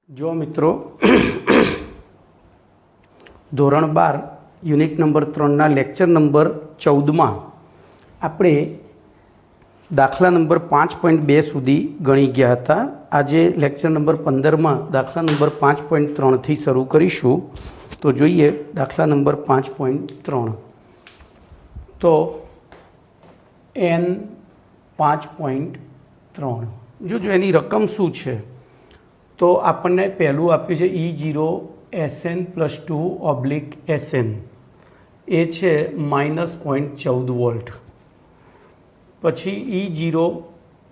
जो मित्रों धोरण 12 યુનિટ નંબર 3 લેક્ચર નંબર 14 આપણે દાખલા નંબર 5.2 સુધી ગણી ગયા હતા। આજે લેક્ચર નંબર 15 દાખલા નંબર 5.3 થી શરૂ કરીશું। તો જોઈએ દાખલા નંબર 5.3 તો n 5.3 જો એની રકમ શું છે તો આપણને પહેલું આપ્યું છે E0 SN +2 / SN એ છે -0.14 વોલ્ટ। પછી E0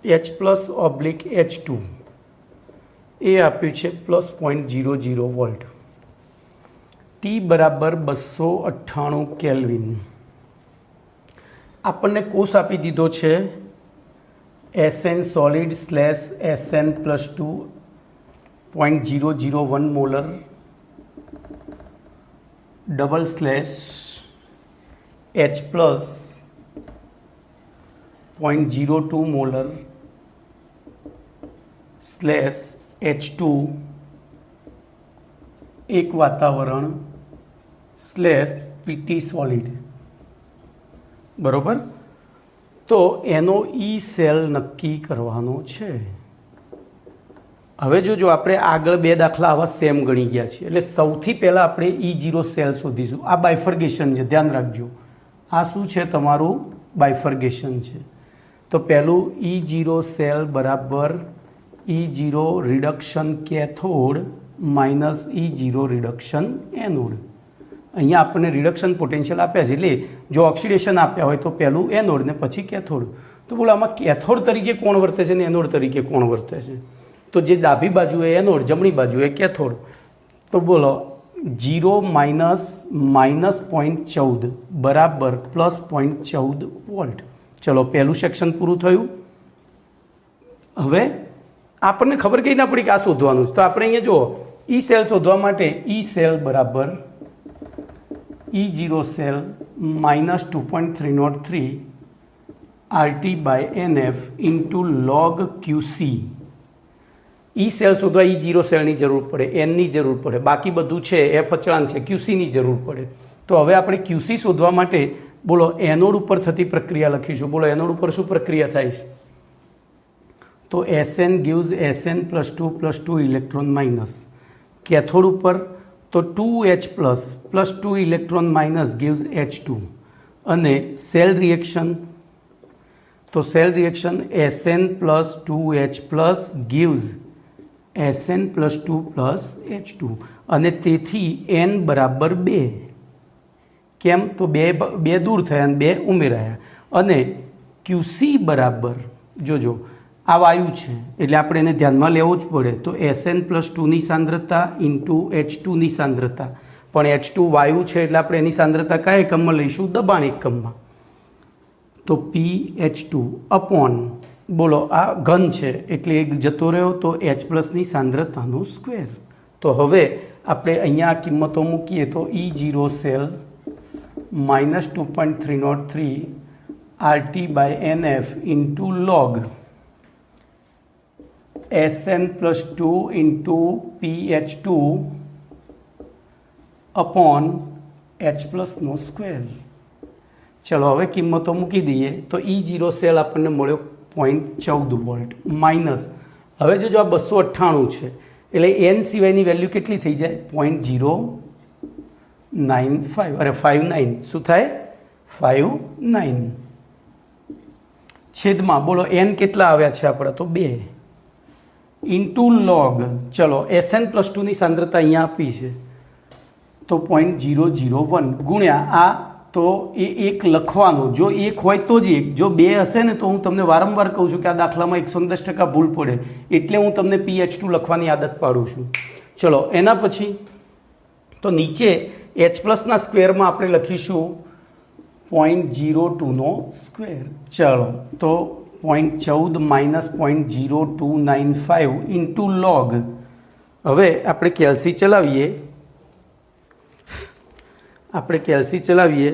H+ / H2 એ આપ્યું છે +0.00 વોલ્ટ। T બરાબર 298 કેલ્વિન। આપણને કોષ આપી દીધો છે SN solid / SN +2 0.001 molar / H+ 0.02 molar / H2 એક વાતાવરણ / PT સોલિડ બરોબર। તો એનો ઈ સેલ નક્કી કરવાનો છે। હવે જો આપણે આગળ બે દાખલા આવા સેમ ગણી ગયા છીએ એટલે સૌથી પહેલાં આપણે E0 સેલ શોધીશું। આ બાયફર્ગેશન છે, ધ્યાન રાખજો। આ શું છે? તમારું બાયફર્ગેશન છે। તો પહેલું E0 સેલ બરાબર E0 reduction cathode -E0 reduction anode. અહીંયા આપણને રિડક્શન પોટેન્શિયલ આપ્યા છે એટલે જો ઓક્સિડેશન આપ્યા હોય તો પહેલું એનોડ ને પછી કેથોડ। તો બોલો આમાં કેથોડ તરીકે કોણ વર્તે છે ને એનોડ તરીકે કોણ વર્તે છે? તો જે ડાબી બાજુ એ એનોડ, જમણી બાજુ એ કેથોડ। તો બોલો 0 - -0.14 બરાબર +0.14 વોલ્ટ। ચલો પહેલું સેક્શન પૂરું થયું। હવે આપણને ખબર કઈ ના પડી કે આ શોધવાનું છે તો આપણે અહીંયા જુઓ ઈ સેલ શોધવા માટે ઈ સેલ બરાબર E0 cell -2.303 RT/NF * log QC। ઈ સેલ શોધવા E0 સેલની જરૂર પડે, એનની જરૂર પડે, બાકી બધું છે એફ અચળાંક છે, QCની જરૂર પડે। તો હવે આપણે QC શોધવા માટે બોલો એનોડ ઉપર થતી પ્રક્રિયા લખીશું। બોલો એનોડ ઉપર શું પ્રક્રિયા થાય છે? તો SN gives SN +2 + 2 electron minus. Cathode ઉપર તો 2H+ + 2 electron minus gives H2 અને સેલ રિએક્શન તો cell reaction SN + 2H+ gives SN +2 + H2 અને તેથી n બરાબર 2। કેમ? તો બે દૂર થયા અને 2 ઉમેરાયા અને QC બરાબર જોજો આ વાયુ છે એટલે આપણે એને ધ્યાનમાં લેવો જ પડે। તો SN +2 ની સાંદ્રતા * H2 ની સાંદ્રતા, પણ H2 વાયુ છે એટલે આપણે એની સાંદ્રતા કયા એકમમાં લઈશું? દબાણ એકમમાં। તો pH2 અપોન બોલો આ ઘન છે એટલે એક જતો રહ્યો તો H+ ની સાંદ્રતાનો સ્ક્વેર। તો હવે આપણે અહીંયા આ કિંમતો મૂકીએ તો E0 cell -2.303 RT/NF * log SN +2 * pH2 upon H+ નો સ્ક્વેર। ચલો હવે કિંમતો મૂકી દઈએ તો E0 સેલ આપણને મળ્યો 0.14 વોલ્ટ માઇનસ હવે જો આ 298 છે એટલે n સિવાયની વેલ્યુ કેટલી થઈ જાય? 0.095 અરે 59 શું થાય? 59 છેદમાં બોલો n કેટલા આવ્યા છે આપણે? તો 2 * log ચલો SN +2 ની સાંદ્રતા અહીંયા આપી છે તો 0.001 ગુણ્યા આ તો એ એક લખવાનો, જો એક હોય તો જ એક, જો બે હશે ને તો હું તમને વારંવાર કહું છું કે આ દાખલામાં 110% ભૂલ પડે એટલે હું તમને pH2 લખવાની આદત પાડું છું। ચલો એના પછી તો નીચે H+ ના સ્ક્વેરમાં આપણે લખીશું 0.02 નો સ્ક્વેર। ચલો તો 0.14 - 0.0295 * log હવે આપણે કેલ્સી ચલાવીએ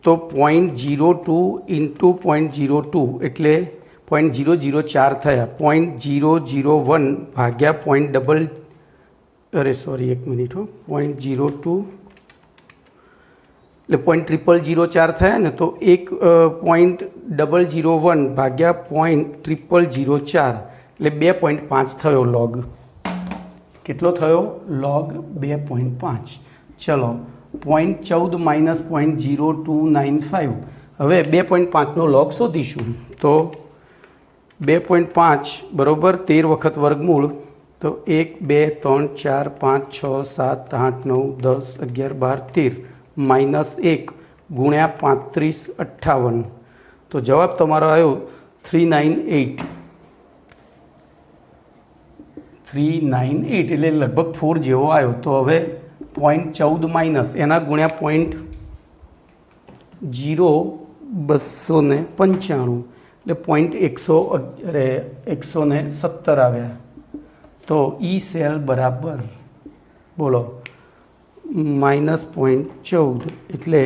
તો 0.02 * 0.02 એટલે 0.004 થયા। 0.001 ભાગ્યા 0.00 अरे सॉरी 1 मिनिट हो 0.02 એટલે 0.0004 થયા ને, તો 1.001 ભાગ્યા 0.0004 એટલે 2.5 થયો લોગ. કેટલો થયો લોગ? 2.5. ચલો 0.14 માઇનસ 0.0295. હવે 2.5નો લોગ શોધીશું. તો 2.5 બરાબર 13 વખત વર્ગમૂળ, તો 1 2 3 4 5 6 7 8 9 10 11 12 13 માઇનસ 1 ગુણ્યા 35 58. તો જવાબ તમારો આવ્યો 398. 398 એટલે લગભગ 4 જેવો આવ્યો. તો હવે 0.14 માઇનસ એના ગુણ્યા 0.295 એટલે 117 આવ્યા. તો ઈ સેલ બરાબર બોલો -0.14 એટલે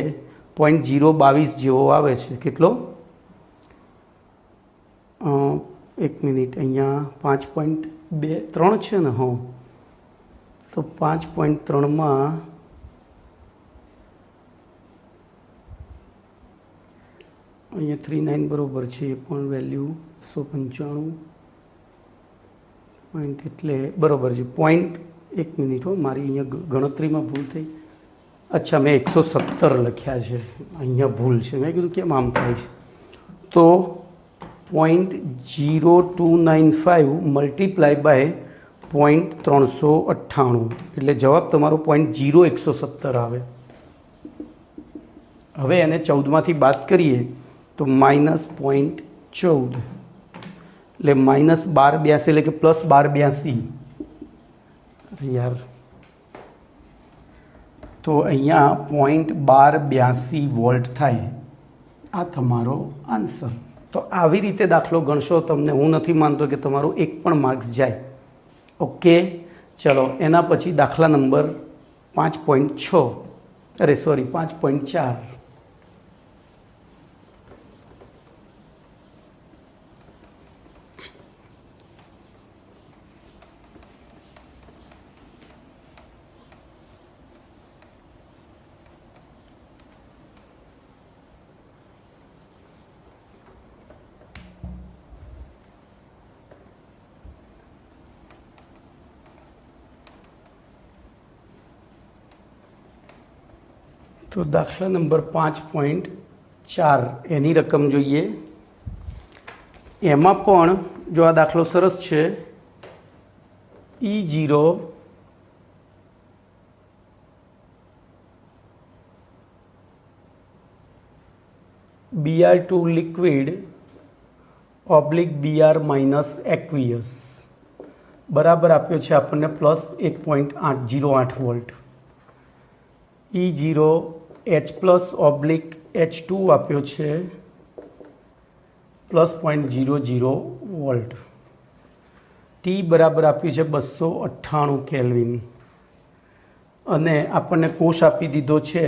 0.022 જેવો આવે છે. કેટલો? 1 મિનિટ, અહીંયા 5.23 છે ને? હા, તો 5.3માં અહીંયા 39 બરાબર છે. એ પણ વેલ્યુ 195 પોઈન્ટ એટલે બરાબર છે. 1 મિનિટ હો, મારી અહીંયા ગણતરીમાં ભૂલ થઈ. અચ્છા, મેં 117 લખ્યા છે, અહીંયા ભૂલ છે. મેં કીધું કેમ આમ થાય છે. તો 0.0295 મલ્ટીપ્લાય બાય 0.398 એટલે જવાબ તમારો 0.0117 આવે. હવે એને 14માંથી બાદ કરીએ તો -0.14 એટલે -1282 એટલે કે +1282. યાર, તો અહીંયા 0.1282 વોલ્ટ થાય. આ તમારો આન્સર. તો આવી રીતે દાખલો ગણશો તમને હું નથી માનતો કે તમારો 1 પણ માર્ક્સ જાય. ઓકે, ચલો એના પછી દાખલા નંબર 5.6 અરે સોરી 5.4. તો દાખલા નંબર 5.4 એની રકમ જોઈએ. એમાં પણ જો આ દાખલો સરસ છે. E0 Br2 liquid / Br minus aqueous બરાબર આપ્યો છે આપણને +1.808 વોલ્ટ. E0 H+/H2 આપ્યો છે +0.00 વોલ્ટ. T બરાબર આપ્યું છે 298 કેલ્વિન. અને આપણને કોષ આપી દીધો છે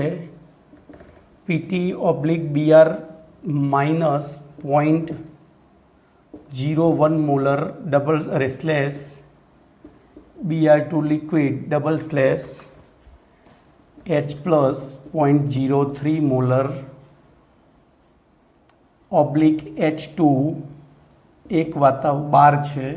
PT/Br minus 0.01 molar /Br2 liquid H+0.03 molar / H2 એક વાતાવ 12 છે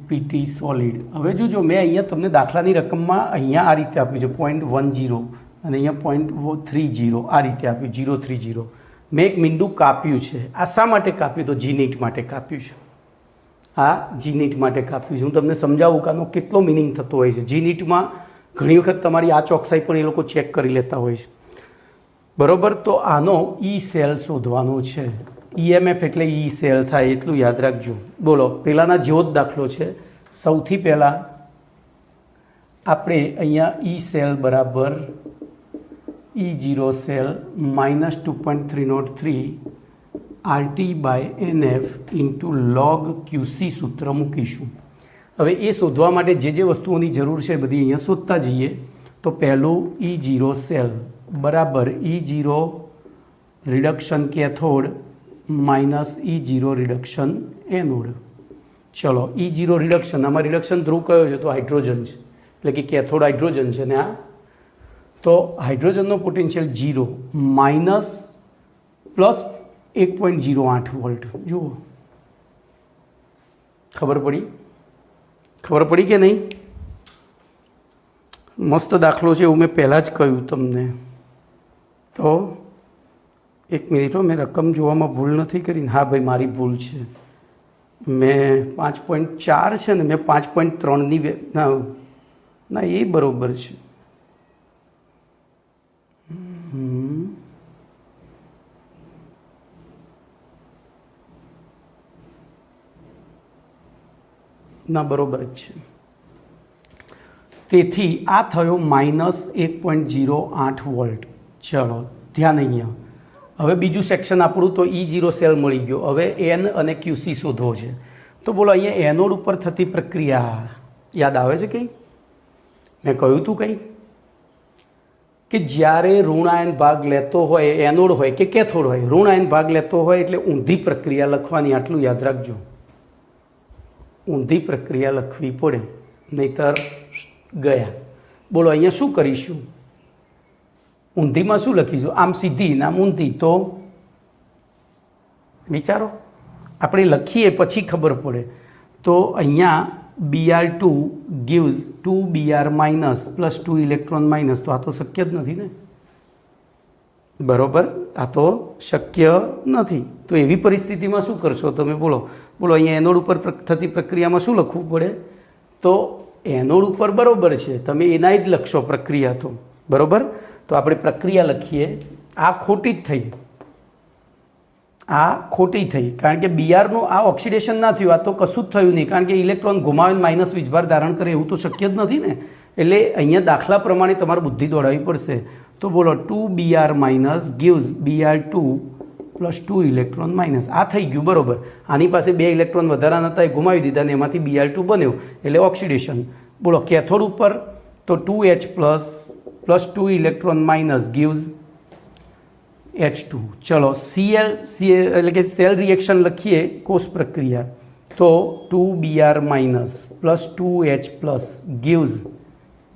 PT સોલિડ. હવે જો મેં અહીંયા તમને દાખલાની રકમમાં અહીંયા આ રીતે આપ્યું છે 0.10 અને અહીંયા 0.30 આ રીતે આપ્યું 030. મેં એક મીંડું કાપ્યું છે. આ શા માટે કાપ્યું? તો જીનીટ માટે કાપ્યું છે. આ જીનીટ માટે કાપ્યું છે. હું તમને સમજાવું કે આનો કેટલો મિનિંગ થતો હોય છે. જીનીટમાં ઘણી વખત તમારી આ ચોકસાઈ પણ એ લોકો ચેક કરી લેતા હોય છે. બરાબર, તો આનો ઈ સેલ શોધવાનો છે. EMF એટલે ઈ સેલ થાય એટલું યાદ રાખજો. બોલો, પહેલાંના જેવો જ દાખલો છે. સૌથી પહેલાં આપણે અહીંયા ઈ સેલ બરાબર E0 cell -2.303 RT/NF log QC સૂત્ર મૂકીશું. હવે એ શોધવા માટે જે વસ્તુઓની જરૂર છે બધી અહીંયા શોધતા જઈએ. તો પહેલું E0 સેલ બરાબર E0 reduction cathode -E0 reduction anode. ચલો E0 રિડક્શન, આમાં રિડક્શન ધ્રુવ કયો છે? તો હાઇડ્રોજન છે, એટલે કે કેથોડ હાઇડ્રોજન છે ને આ. તો હાઇડ્રોજનનો પોટેન્શિયલ 0 માઇનસ પ્લસ 1.08 વોલ્ટ. જુઓ, ખબર પડી કે નહીં? મસ્ત દાખલો છે, એવું મેં પહેલાં જ કહ્યું તમને. તો એક મિનિટ, મેં રકમ જોવામાં ભૂલ નથી કરી. હા ભાઈ, મારી ભૂલ છે. મેં 5.4 છે ને, મેં 5.3ની ના એ બરાબર છે. ના બરાબર જ છે. તેથી આ થયો માઇનસ 1.08 વોલ્ટ. ચલો ધ્યાન અહીંયા. હવે બીજું સેક્શન આપણું તો E0 સેલ મળી ગયો. હવે N અને QC શોધવો છે. તો બોલો અહીંયા એનોડ ઉપર થતી પ્રક્રિયા યાદ આવે છે કંઈ? મેં કહ્યું હતું કંઈ કે જ્યારે ઋણાયન ભાગ લેતો હોય, એનોડ હોય કે કેથોડ હોય, ઋણાયન ભાગ લેતો હોય એટલે ઊંધી પ્રક્રિયા લખવાની. આટલું યાદ રાખજો, ઊંધી પ્રક્રિયા લખવી પડે, નહીતર ગયા. બોલો અહીંયા શું કરીશું? ઊંધીમાં શું લખીશું? આમ સીધી ને આમ ઊંધી. તો વિચારો, આપણે લખીએ પછી ખબર પડે. તો અહીંયા Br2 gives 2Br minus plus 2 electron minus. તો આ તો શક્ય જ નથી ને, બરાબર? આ તો શક્ય નથી. તો એવી પરિસ્થિતિમાં શું કરશો તમે? બોલો અહીંયા એનોડ ઉપર થતી પ્રક્રિયામાં શું લખવું પડે? તો એનોડ ઉપર બરાબર છે, તમે એના જ લખશો પ્રક્રિયા. તો બરાબર, તો આપણે પ્રક્રિયા લખીએ. આ ખોટી જ થઈ, આ ખોટી થઈ, કારણ કે બીઆરનું આ ઓક્સિડેશન ના થયું, આ તો કશું જ થયું નહીં, કારણ કે ઇલેક્ટ્રોન ઘુમાવીને માઇનસ વીજભાર ધારણ કરે એવું તો શક્ય જ નથી ને. એટલે અહીંયા દાખલા પ્રમાણે તમારે બુદ્ધિ દોડાવવી પડશે. તો બોલો 2Br minus gives Br2 plus 2 electron minus. આ થઈ ગયું બરાબર. આની પાસે 2 ઇલેક્ટ્રોન વધારાના હતા, એ ઘુમાવી દીધા ને એમાંથી Br2 બન્યો, એટલે ઓક્સિડેશન. બોલો કેથોડ ઉપર તો 2H plus 2 electron minus gives H2. ચલો Cl એટલે કે સેલ રિએક્શન લખીએ, કોષ પ્રક્રિયા. તો 2Br minus plus 2H plus gives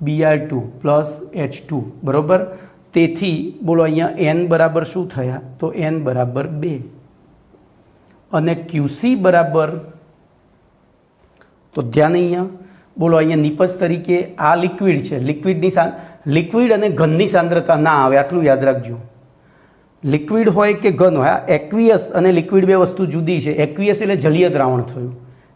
Br2 plus H2. બરાબર. તેથી બોલો અહીંયા N બરાબર શું થયા? તો N બરાબર 2 અને QC બરાબર, તો ધ્યાન અહીંયા. બોલો અહીંયા નિપજ તરીકે આ લિક્વિડ છે, લિક્વિડ અને ઘનની સાંદ્રતા ના આવે, આટલું યાદ રાખજો. લિક્વિડ હોય કે ઘન હોય, એક્વિયસ અને લિક્વિડ બે વસ્તુ જુદી છે. એક્વિયસ એટલે જલીય દ્રાવણ થયું.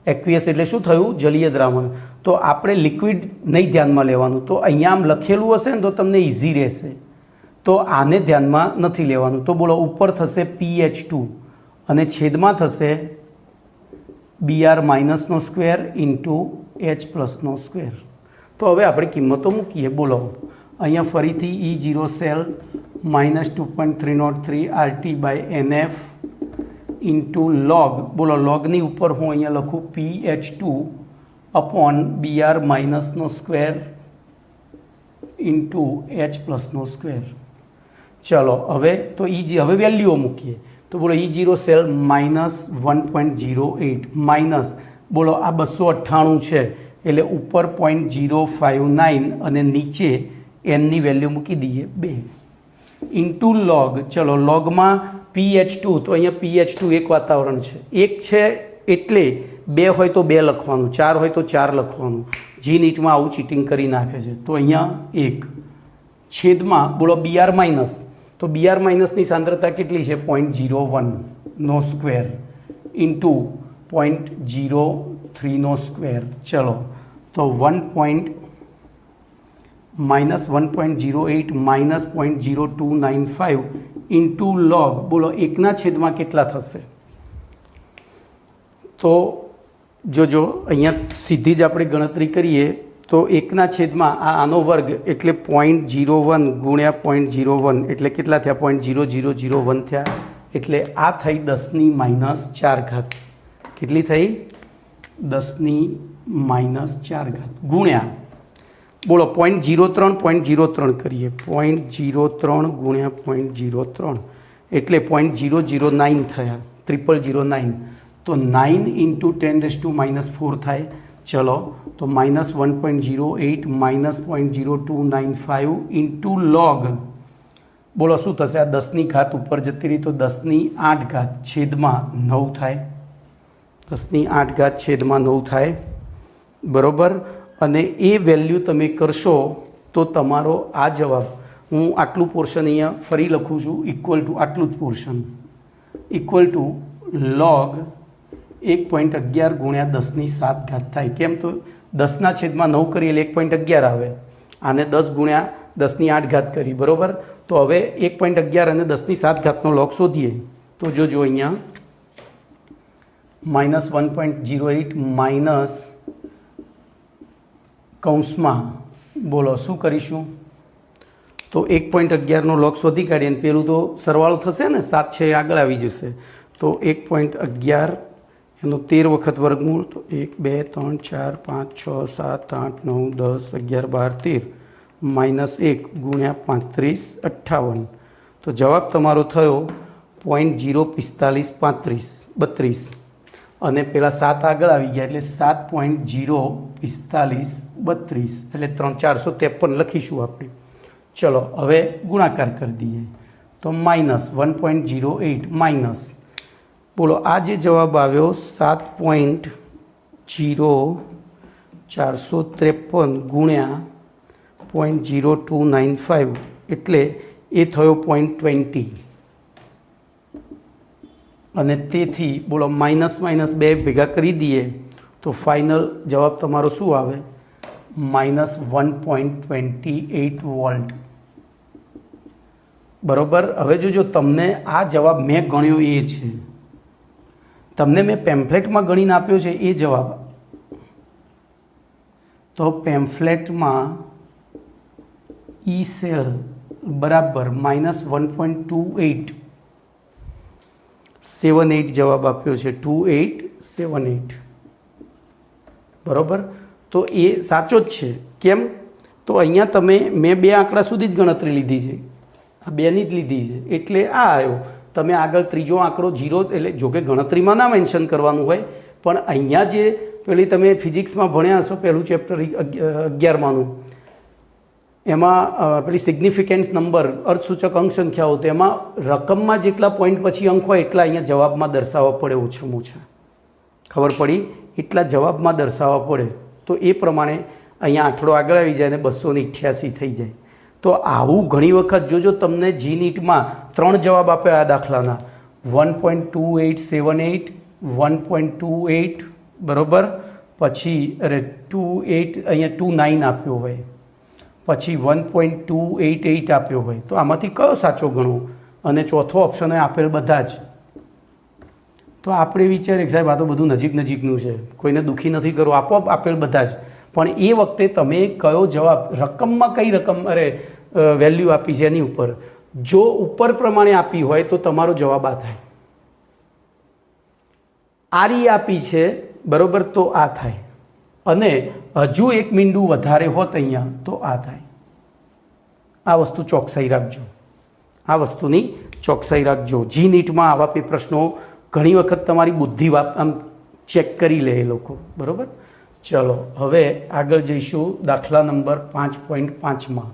એક્વિયસ એટલે શું થયું? જલીય દ્રાવણ. તો આપણે લિક્વિડ નહીં ધ્યાનમાં લેવાનું. તો અહીંયા આમ લખેલું હશે ને તો તમને ઇઝી રહેશે. તો આને ધ્યાનમાં નથી લેવાનું. તો બોલો ઉપર થશે PH2 અને છેદમાં થશે Br માઇનસનો સ્ક્વેર ઇન્ટુ H પ્લસનો સ્ક્વેર. તો હવે આપણે કિંમતો મૂકીએ. બોલો અહીંયા ફરીથી E0 cell minus 2.303 RT by NF into log. બોલો લોગની ઉપર હું અહીંયા લખું PH2 અપોન Br માઇનસનો સ્ક્વેર ઇન્ટુ H પ્લસનો સ્ક્વેર. ચલો હવે તો હવે વેલ્યુઓ મૂકીએ. તો બોલો E0 સેલ માઇનસ 1.08 માઇનસ, બોલો આ 298 છે એટલે ઉપર 0.059 અને નીચે એનની વેલ્યુ મૂકી દઈએ 2 ઇન્ટુ લોગ. ચલો લોગમાં PH2, તો અહીંયા PH2 એક વાતાવરણ છે, એક છે એટલે 2 હોય તો 2 લખવાનું, 4 હોય તો 4 લખવાનું. જી નીટમાં આવું ચીટિંગ કરી નાખે છે. તો અહીંયા 1 છેદમાં બોલો Br માઇનસ, તો Br માઇનસની સાંદ્રતા કેટલી છે? 0.01 નો સ્ક્વેર ઇન્ટુ 0.03 નો સ્ક્વેર. ચલો તો માઇનસ 1.08 માઇનસ 0.0295 ઇન્ટુ લોગ. બોલો એકના છેદમાં કેટલા થશે? તો જોજો અહીંયા સીધી જ આપણે ગણતરી કરીએ તો એકના છેદમાં આનો વર્ગ એટલે 0.01 ગુણ્યા 0.01 એટલે કેટલા થયા? 0.0001 થયા. એટલે આ થઈ 10⁻⁴. કેટલી થઈ? 10⁻⁴ ગુણ્યા બોલો 0.03 કરીએ. 0.03 ગુણ્યા 0.03 એટલે 0.009 થયા. 0009. तो 9 × 10⁻⁻4 થાય. ચલો તો -1.08 -0.0295 ઇન્ટુ log, બોલો શું થશે? આ 10ની ઘાત ઉપર જતી રહી તો 10⁸ છેદમાં 9 થાય. 10⁸ છેદમાં 9 થાય, બરાબર. અને એ વેલ્યુ તમે કરશો તો તમારો આ જવાબ, હું આટલું પોર્શન અહીંયા ફરી લખું છું, ઇક્વલ ટુ આટલું જ પોર્શન ઇક્વલ ટુ log 1.11 × 10⁷ થાય. કેમ? તો 10/9 કરીએ એટલે 1.11 આવે, આને 10 × 10⁸ કરી, બરાબર. તો હવે 1.11 અને 10⁷ log શોધીએ તો જોજો અહીંયા -1.08 માઇનસ કૌંસમાં, બોલો શું કરીશું? તો 1.11 log શોધી કાઢીએ અને પેલું તો સરવાળો થશે ને, 7 છે એ આગળ આવી જશે. તો 1.11 એનો 13 વખત વર્ગમૂળ, તો 1 2 3 4 5 6 7 8 9 10 11 12 13 -1 × 35 58. તો જવાબ તમારો થયો 0.04532, અને પેલા 7 આગળ આવી ગયા એટલે 7.04532 એટલે 453 લખીશું આપણે. ચલો હવે ગુણાકાર કરી દઈએ તો -1.08 માઇનસ, બોલો આ જે જવાબ આવ્યો 7.0453 ગુણ્યા 0.0295 એટલે એ થયો 0.20, અને તેથી બોલો માઇનસ બે ભેગા કરી દઈએ તો ફાઇનલ જવાબ તમારો શું આવે? -1.28 વોલ્ટ, બરાબર. હવે જોજો, તમને આ જવાબ મેં ગણ્યો એ છે, તમને મેં પેમ્ફલેટમાં ગણીને આપ્યો છે એ જવાબ. તો પેમ્ફલેટમાં ઈ સેલ બરાબર -1.2878 જવાબ આપ્યો છે, 2878, બરાબર. તો એ સાચો જ છે. કેમ? તો અહીંયા તમે મેં 2 આંકડા સુધી જ ગણતરી લીધી છે, આ 2ની જ લીધી છે એટલે આ આવ્યો. તમે આગળ ત્રીજો આંકડો 0, એટલે જોકે ગણતરીમાં ના મેન્શન કરવાનું હોય, પણ અહીંયા જે પેલી તમે ફિઝિક્સમાં ભણ્યા હશો પહેલું ચેપ્ટર 11માનું, એમાં પેલી સિગ્નિફિકન્સ નંબર, અર્થસૂચક અંક સંખ્યાઓ, તો એમાં રકમમાં જેટલા પોઈન્ટ પછી અંક હોય એટલા અહીંયા જવાબમાં દર્શાવવા પડે, ઓછામાં ઓછા. ખબર પડી? એટલા જવાબમાં દર્શાવવા પડે. તો એ પ્રમાણે અહીંયા આંકડો આગળ આવી જાય અને 288 થઈ જાય. તો આવું ઘણી વખત જોજો, તમને જી નીટમાં 3 જવાબ આપ્યા આ દાખલાના, 1.2878, 1.28, બરાબર. પછી 28 અહીંયા 29 આપ્યો હોય, પછી 1.288 આપ્યો હોય. તો આમાંથી કયો સાચો ગણવો? અને ચોથો ઓપ્શન હોય આપેલ બધા જ. તો આપણે વિચારીએ સાહેબ આ તો બધું નજીકનું છે, કોઈને દુઃખી નથી કરવું, આપોઆપ આપેલ બધા જ. પણ એ વખતે તમે કયો જવાબ, રકમમાં કઈ રકમ વેલ્યુ આપી છે એની ઉપર, જો ઉપર પ્રમાણે આપી હોય તો તમારો જવાબ આ થાય. આરી આપી છે, બરાબર, તો આ થાય. અને હજુ એક મીંડું વધારે હોત અહીંયા તો આ થાય. આ વસ્તુ ચોકસાઈ રાખજો, આ વસ્તુની ચોકસાઈ રાખજો. જી નીટમાં આવા પ્રશ્નો ઘણી વખત તમારી બુદ્ધિ આમ ચેક કરી લે એ લોકો, બરાબર. ચલો હવે આગળ જઈશું દાખલા નંબર 5.5માં.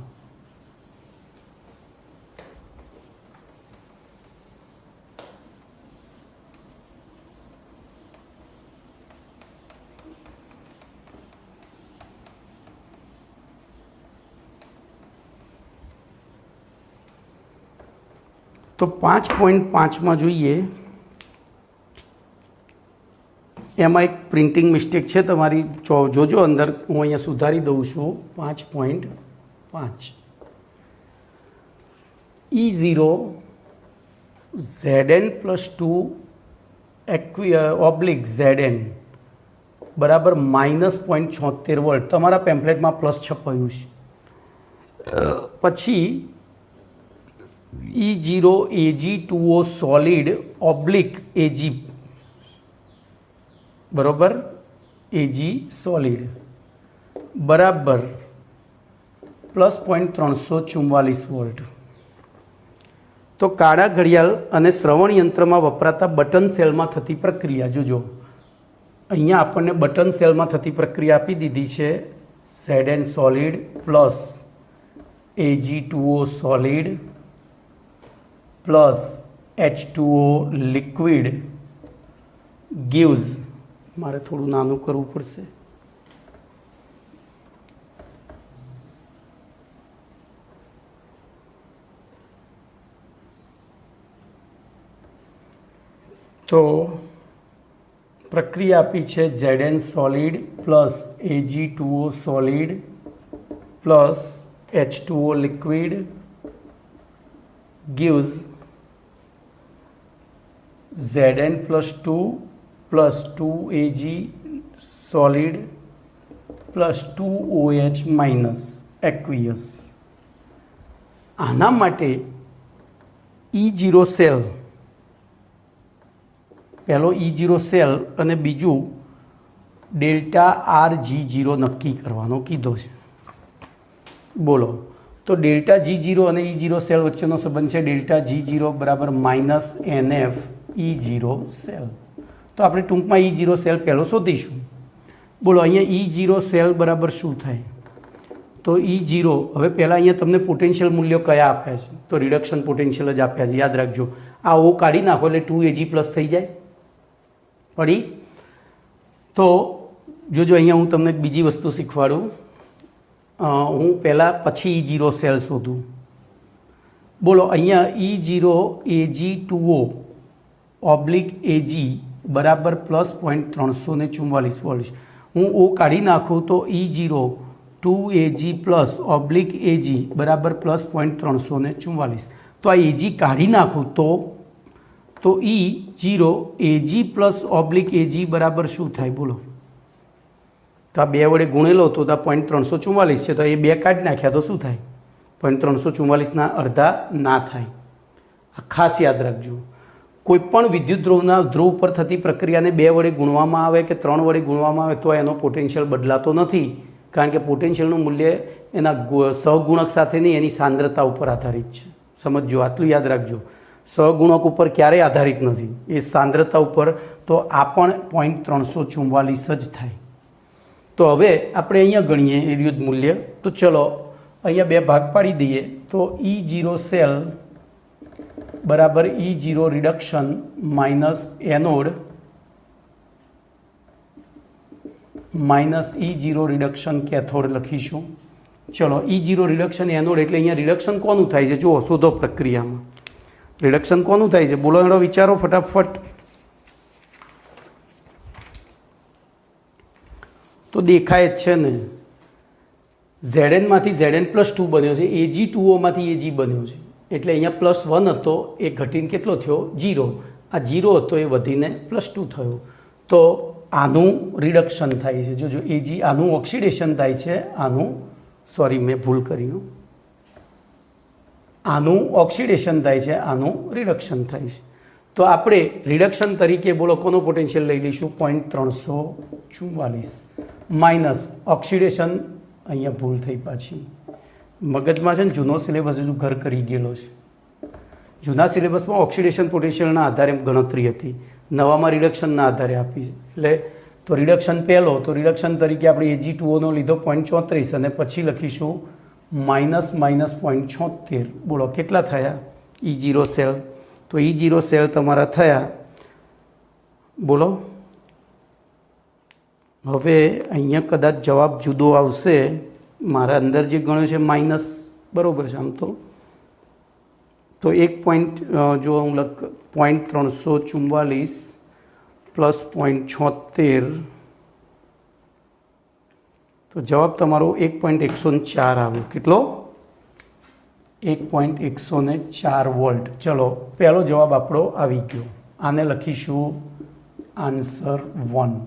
તો 5.5માં જોઈએ, એમાં એક પ્રિન્ટિંગ મિસ્ટેક છે તમારી, જોજો અંદર, હું અહીંયા સુધારી દઉં છું. 5.5 E0 Zn + 2 ઓબ્લિક Zn બરાબર -0.76 વોલ્ટ. તમારા પેમ્પલેટમાં પ્લસ છપાયું છે. પછી E0 Ag2O solid oblique Ag, બરાબર, Ag સોલિડ બરાબર +0.344 વોલ્ટ. તો કાળા ઘડિયાળ અને શ્રવણ યંત્રમાં વપરાતા બટન સેલમાં થતી પ્રક્રિયા જોજો, અહીંયા આપણને બટન સેલમાં થતી પ્રક્રિયા આપી દીધી છે. Zn solid plus Ag2O solid plus H2O liquid gives, મારે થોડું નાનું કરવું પડશે, તો પ્રક્રિયા આપી છે Zn solid plus Ag2O solid plus H2O liquid gives Zn plus 2 plus 2Ag solid plus 2OH minus aqueous. આના માટે E0 સેલ, પહેલો E0 સેલ અને બીજું ડેલ્ટા RG0 નક્કી કરવાનો કીધો છે. બોલો, તો ડેલ્ટા G0 અને E0 સેલ વચ્ચેનો સંબંધ છે ડેલ્ટા G0 બરાબર માઇનસ NF E0 સેલ. તો આપણે ટૂંકમાં E0 સેલ પહેલો શોધીશું. બોલો, અહીંયા E0 સેલ બરાબર શું થાય? તો E0, હવે પહેલાં અહીંયા તમને પોટેન્શિયલ મૂલ્યો કયા આપ્યા છે? તો રિડક્શન પોટેન્શિયલ જ આપ્યા છે, યાદ રાખજો. આ O કાઢી નાખો એટલે 2Ag પ્લસ થઈ જાય. પડી? તો જોજો, અહીંયા હું તમને બીજી વસ્તુ શીખવાડું. હું પહેલાં પછી E0 સેલ શોધું. બોલો, અહીંયા E0 Ag2O ઓબ્લિક Ag બરાબર પ્લસ 0.344 વોલ્ટ. હું O કાઢી નાખું તો E0 2Ag plus oblique Ag બરાબર પ્લસ 0.344. તો આ Ag કાઢી નાખું તો E0 Ag plus oblique Ag બરાબર શું થાય? બોલો, તો આ બે વડે ગુણેલો તો આ 0.344 છે, તો એ બે કાઢી નાખ્યા તો શું થાય? 0.344ના અડધા ના થાય. આ ખાસ યાદ રાખજો. કોઈ પણ વિદ્યુત ધ્રુવના ધ્રુવ પર થતી પ્રક્રિયાને બે વડે ગુણવામાં આવે કે ત્રણ વડે ગુણવામાં આવે તો એનો પોટેન્શિયલ બદલાતો નથી, કારણ કે પોટેન્શિયલનું મૂલ્ય એના સહગુણક સાથે નહીં, એની સાંદ્રતા ઉપર આધારિત છે. સમજો, આટલું યાદ રાખજો. સહગુણક ઉપર ક્યારેય આધારિત નથી, એ સાંદ્રતા ઉપર. તો આ પણ 0.344 જ થાય. તો હવે આપણે અહીંયા ગણીએ એરિયું મૂલ્ય. તો ચલો અહીંયા બે ભાગ પાડી દઈએ. તો E0 સેલ બરાબર E0 reduction minus anode minus E0 reduction cathode લખીશું. ચલો, E0 રિડક્શન એનોડ એટલે અહીંયા રિડક્શન કોનું થાય છે? જુઓ, શોધો પ્રક્રિયામાં રિડક્શન કોનું થાય છે? બોલો, એનો વિચારો ફટાફટ. તો દેખાય જ છે ને, Zn માંથી Zn+2 બન્યો છે, Ag2O માંથી Ag બન્યો છે, એટલે અહીંયા +1 હતો એ ઘટીને કેટલો થયો? 0. આ 0 હતો એ વધીને +2 થયો. તો આનું રિડક્શન થાય છે. જોજો, Ag આનું ઓક્સિડેશન થાય છે, આનું સોરી મેં ભૂલ કરી, આનું ઓક્સિડેશન થાય છે, આનું રિડક્શન થાય છે. તો આપણે રિડક્શન તરીકે બોલો કોનો પોટેન્શિયલ લઈ લઈશું? 0.344 માઇનસ ઓક્સિડેશન, અહીંયા ભૂલ થઈ પાછી, મગજમાં છે ને જૂનો સિલેબસ હજુ ઘર કરી ગયેલો છે. જૂના સિલેબસમાં ઓક્સિડેશન પોટેન્શિયલના આધારે ગણતરી હતી, નવામાં રિડક્શનના આધારે આપી છે. એટલે તો રિડક્શન પહેલો, તો રિડક્શન તરીકે આપણે Ag2O લીધો 0.34 અને પછી લખીશું -0.76. બોલો કેટલા થયા E0 સેલ? તો E0 સેલ તમારા થયા, બોલો. હવે અહીંયા કદાચ જવાબ જુદો આવશે, મારા અંદર જે ગણ્યો છે માઇનસ, બરાબર છે આમ તો 1 પોઈન્ટ જો હું લખ 0.344 પ્લસ 0.76, તો જવાબ તમારો 1.104 આવ્યો. કેટલો? 1.104 વોલ્ટ. ચલો, પહેલો જવાબ આપણો આવી ગયો. આને લખીશું આન્સર 1.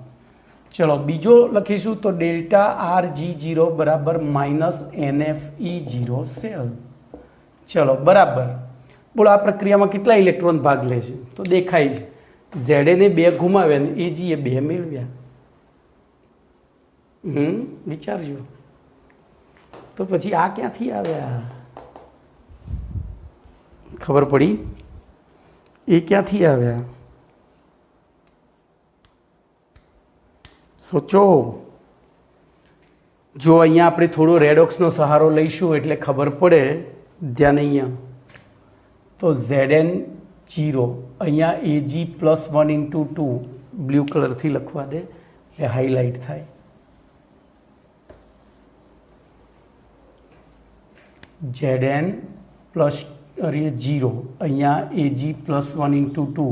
ચલો, બીજો લખીશું તો ડેલ્ટા RG0 બરાબર માઇનસ NF E0 સેલ. ચલો, બરાબર. બોલો, આ પ્રક્રિયામાં કેટલા ઇલેક્ટ્રોન ભાગ લે છે? તો દેખાય છે, Zn એ 2 ઘુમાવ્યા ને Ag એ 2 મેળવ્યા. વિચારજો. તો પછી આ ક્યાંથી આવ્યા? ખબર પડી? એ ક્યાંથી આવ્યા? સોચો. જો અહીંયા આપણે થોડો રેડોક્સનો સહારો લઈશું એટલે ખબર પડે. ધ્યાન અહીંયા. તો Zn0 અહીંયા Ag+1 × 2 બ્લુ કલરથી લખવા દે એટલે હાઈલાઇટ થાય. Zn+0 અહીંયા Ag+1 × 2.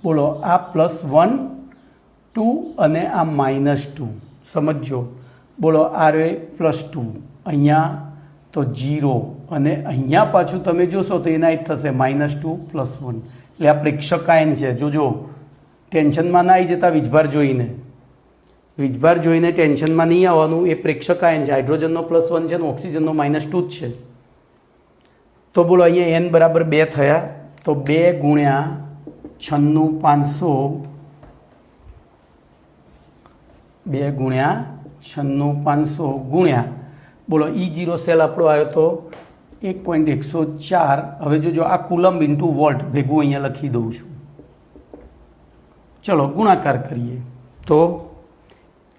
બોલો આ +1 2 અને આ -2 સમજો. બોલો આ રે +2 અહીંયા તો 0 અને અહીંયા પાછું તમે જોશો તો એના જ થશે -2 +1. એટલે આ પ્રેક્ષકાયન છે. જોજો ટેન્શનમાં ના આવી જતા વીજભાર જોઈને ટેન્શનમાં નહીં આવવાનું. એ પ્રેક્ષકાયન છે. હાઇડ્રોજનનો +1 છે ને ઓક્સિજનનો -2 જ છે. તો બોલો અહીંયા n બરાબર 2 થયા તો 2 × 96500 2 × 96500 ગુણ્યા બોલો E0 સેલ આપણો આવ્યો તો 1.104. હવે જોજો આ કુલમ્બ × વોલ્ટ ભેગું અહીંયા લખી દઉં છું. ચલો ગુણાકાર કરીએ તો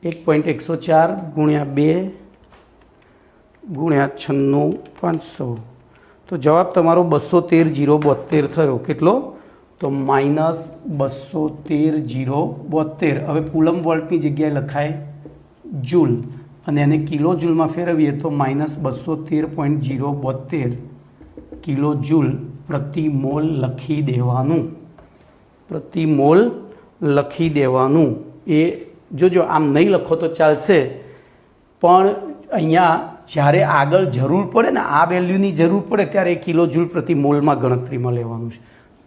1.104 ગુણ્યા 2 ગુણ્યા 96500 તો જવાબ તમારો 213,072 થયો. કેટલો? તો -213,072. હવે કુલમ્બ વોલ્ટની જગ્યાએ લખાય જૂલ અને એને કિલો જૂલમાં ફેરવીએ તો -213.072 કિલો જૂલ પ્રતિ મોલ લખી દેવાનું. પ્રતિ મોલ લખી દેવાનું. એ જોજો આમ નહીં લખો તો ચાલશે પણ અહીંયા જ્યારે આગળ જરૂર પડે ને આ વેલ્યુની જરૂર પડે ત્યારે કિલો જૂલ પ્રતિ મોલમાં ગણતરીમાં લેવાનું છે.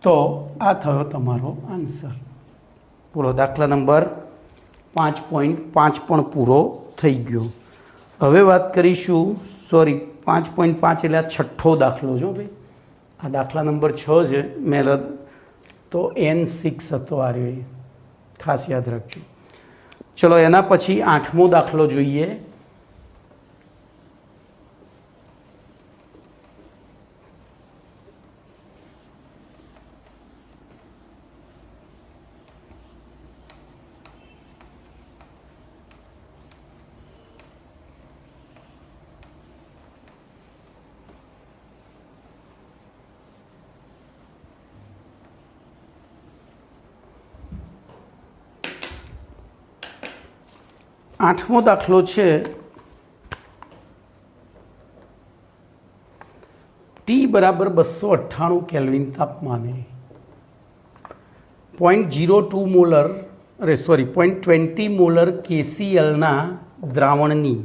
તો આ થયો તમારો આન્સર. બોલો દાખલા નંબર 5.5 પણ પૂરો થઈ ગયો. હવે વાત કરીશું 5.5 એટલે આ છઠ્ઠો દાખલો જો ભાઈ. આ દાખલા નંબર 6 છે મેં તો N6 હતો આ રહ્યો, ખાસ યાદ રાખજો. ચલો એના પછી 8મો દાખલો જોઈએ. આઠમો દાખલો છે T બરાબર 298 કેલ્વિન તાપમાને 0.02 મોલર 0.20 મોલર KClના દ્રાવણની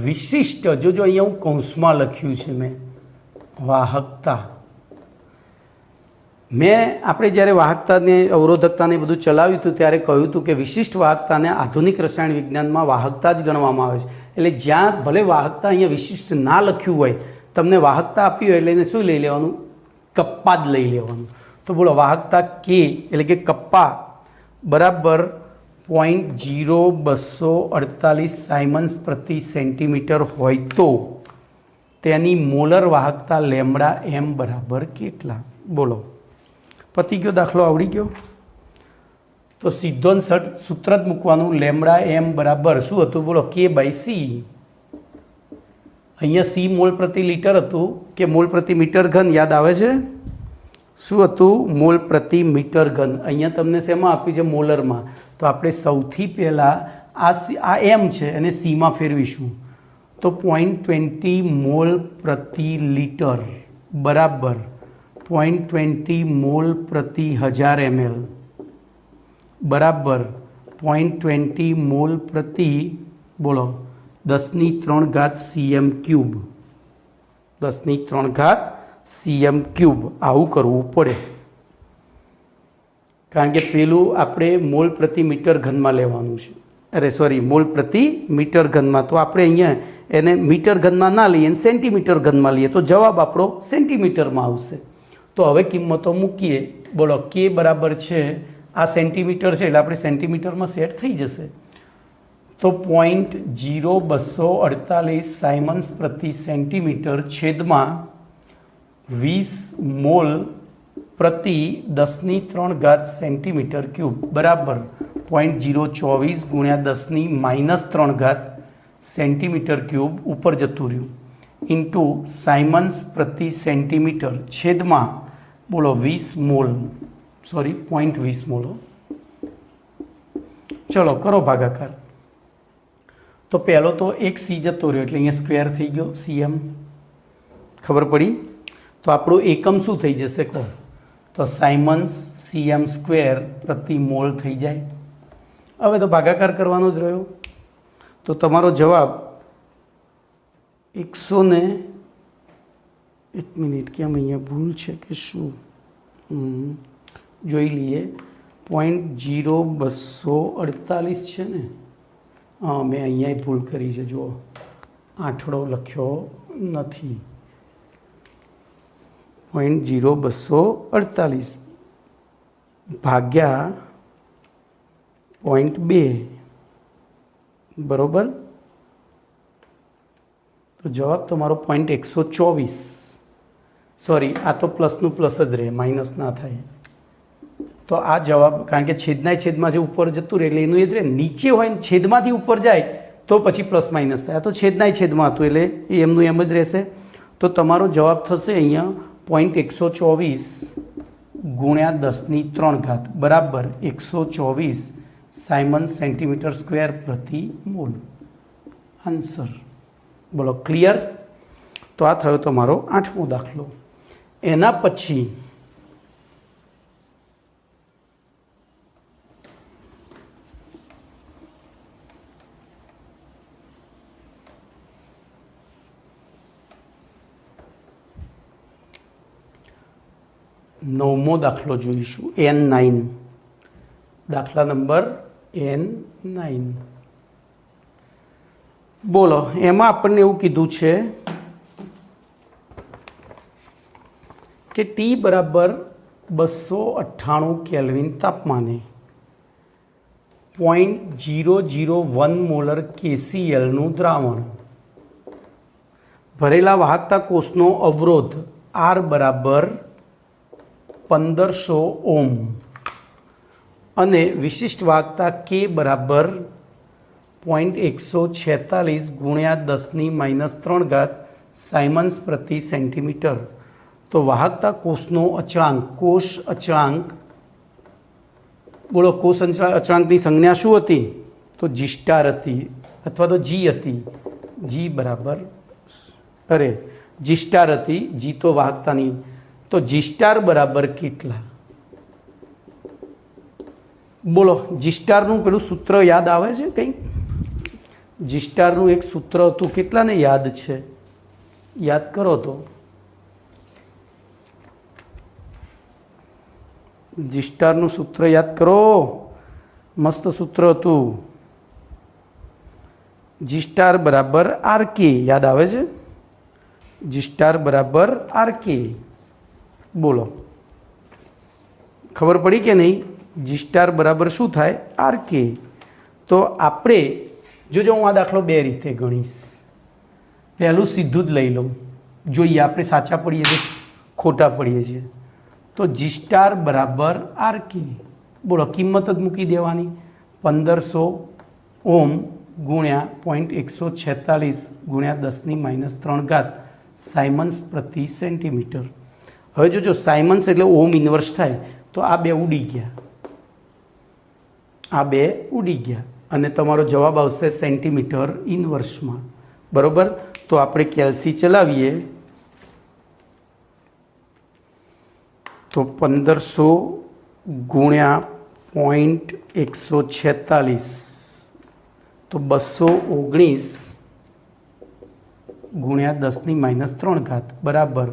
વિશિષ્ટ જોજો અહીંયા હું કૌંસમાં લખ્યું છે મેં વાહકતા. મેં આપણે જ્યારે વાહકતાને અવરોધકતાને બધું ચલાવ્યું હતું ત્યારે કહ્યું હતું કે વિશિષ્ટ વાહકતાને આધુનિક રસાયણ વિજ્ઞાનમાં વાહકતા જ ગણવામાં આવે છે. એટલે જ્યાં ભલે વાહકતા અહીંયા વિશિષ્ટ ના લખ્યું હોય તમને વાહકતા આપી હોય એટલે એને શું લઈ લેવાનું? કપ્પા જ લઈ લેવાનું. તો બોલો વાહકતા કે એટલે કે કપ્પા બરાબર 0.0248 સાયમન્સ પ્રતિ સેન્ટીમીટર હોય તો તેની મોલર વાહકતા લેમ્બડા m બરાબર કેટલા? બોલો પતી ગયો દાખલો, આવડી ગયો. તો સીધો સૂત્ર જ મૂકવાનું. લેમ્બડા m બરાબર શું હતું? બોલો K/C. અહીંયા C મોલ પ્રતિ લિટર હતું કે મોલ પ્રતિ મીટર ઘન? યાદ આવે છે? શું હતું? મોલ પ્રતિ મીટર ઘન. અહીંયા તમને શેમાં આપી છે? મોલરમાં. તો આપણે સૌથી પહેલાં આ m છે એને Cમાં ફેરવીશું તો 0.20 મોલ પ્રતિ લિટર બરાબર 0.20 મોલ પ્રતિ 1000 ml બરાબર 0.20 મોલ પ્રતિ બોલો 10³ cm³. 10³ cm³. આવું કરવું પડે કારણ કે પેલું આપણે મોલ પ્રતિ મીટર ઘનમાં લેવાનું છે. મોલ પ્રતિ મીટર ઘનમાં. તો આપણે અહીંયા એને મીટર ઘનમાં ના લઈએ, સેન્ટીમીટર ઘનમાં લઈએ તો જવાબ આપણો સેન્ટીમીટરમાં આવશે. તો હવે કિંમતો મૂકીએ. બોલો K બરાબર છે આ સેન્ટીમીટર છે એટલે આપણે સેન્ટીમીટરમાં સેટ થઈ જશે. તો 0.0248 સાયમન્સ પ્રતિ સેન્ટીમીટર છેદમાં 20 મોલ પ્રતિ 10³ સેન્ટીમીટર ક્યુબ બરાબર 0.024 ગુણ્યા 10⁻³ સેન્ટીમીટર ક્યુબ ઉપર જતું રહ્યું ઇન્ટુ સાયમન્સ પ્રતિ સેન્ટીમીટર છેદમાં બોલો 20 મોલ 0.20 મોલ. ચલો કરો ભાગાકાર. તો પહેલો તો એક સી જતો રહ્યો એટલે અહીંયા સ્ક્વેર થઈ ગયો સીએમ. ખબર પડી? તો આપણું એકમ શું થઈ જશે કહો? તો સાયમન્સ સીએમ સ્ક્વેર પ્રતિ મોલ થઈ જાય. હવે તો ભાગાકાર કરવાનો જ રહ્યો. તો તમારો જવાબ 100 એક મિનિટ કેમ અહીંયા ભૂલ છે કે શું જોઈ લઈએ. 0.0248 છે ને? હા, મેં અહીંયા ભૂલ કરી છે. જુઓ, આંઠડો લખ્યો નથી. 0.0248 ભાગ્યા 0.2 બરોબર. તો જવાબ તમારો 0.124. સોરી, આ તો પ્લસનું પ્લસ જ રહે, માઇનસ ના થાય. તો આ જવાબ, કારણ કે છેદમાં જે ઉપર જતું રહે એટલે એનું એ જ રહે. નીચે હોય ને છેદમાંથી ઉપર જાય તો પછી પ્લસ માઇનસ થાય. તો છેદમાં હતું એટલે એ એમનું એમ જ રહેશે. તો તમારો જવાબ થશે અહીંયા 0.124 ગુણ્યા 10³ બરાબર 124 સાયમન્સ સેન્ટીમીટર સ્ક્વેર પ્રતિ મોલ. આન્સર બોલો, ક્લિયર? તો આ થયો તમારો 8મો દાખલો. એના પછી નવમો દાખલો જોઈશું. N9 દાખલા નંબર N9. બોલો, એમાં આપણને એવું કીધું છે કે ટી બરાબર 298 કેલ્વિન તાપમાને 0.001 મોલર KClનું દ્રાવણ ભરેલા વાહકતા કોષનો અવરોધ R બરાબર 1500 ઓમ અને વિશિષ્ટ વાહકતા K બરાબર 0.146 ગુણ્યા 10⁻³ સાયમન્સ પ્રતિ સેન્ટીમીટર. તો વાહકતા કોષનો અચળાંક, કોષ અચળાંક બોલો, કોષ અચળાંકની સંજ્ઞા શું હતી? તો G સ્ટાર હતી અથવા તો G હતી. G બરાબર G સ્ટાર હતી. G તો વાહકતાની. તો G સ્ટાર બરાબર કેટલા? બોલો, G સ્ટારનું પેલું સૂત્ર યાદ આવે છે કંઈક? G સ્ટારનું એક સૂત્ર હતું, કેટલાને યાદ છે? યાદ કરો તો. G સ્ટારનું સૂત્ર યાદ કરો. મસ્ત સૂત્ર હતું. G સ્ટાર બરાબર RK. યાદ આવે છે? G સ્ટાર બરાબર RK. બોલો, ખબર પડી કે નહીં? G સ્ટાર બરાબર શું થાય? RK. તો આપણે જોજો, હું આ દાખલો બે રીતે ગણીશ. પહેલું સીધું જ લઈ લઉં, જોઈએ આપણે સાચા પડીએ છીએ ખોટા પડીએ છીએ. તો G સ્ટાર બરાબર RK. બોલો, કિંમત જ મૂકી દેવાની. 1500 ઓમ ગુણ્યા 0.146 ગુણ્યા 10⁻³ સાયમન્સ પ્રતિ સેન્ટીમીટર. હવે જોજો, સાયમન્સ એટલે ઓમ ઇન્વર્સ થાય. તો આ બે ઉડી ગયા, આ બે ઉડી ગયા અને તમારો જવાબ આવશે સેન્ટીમીટર ઇન્વર્સમાં. બરાબર. તો આપણે કેલ્સી ચલાવીએ તો 1500 ગુણ્યા 0.146 તો 219 ગુણ્યા 10⁻³ બરાબર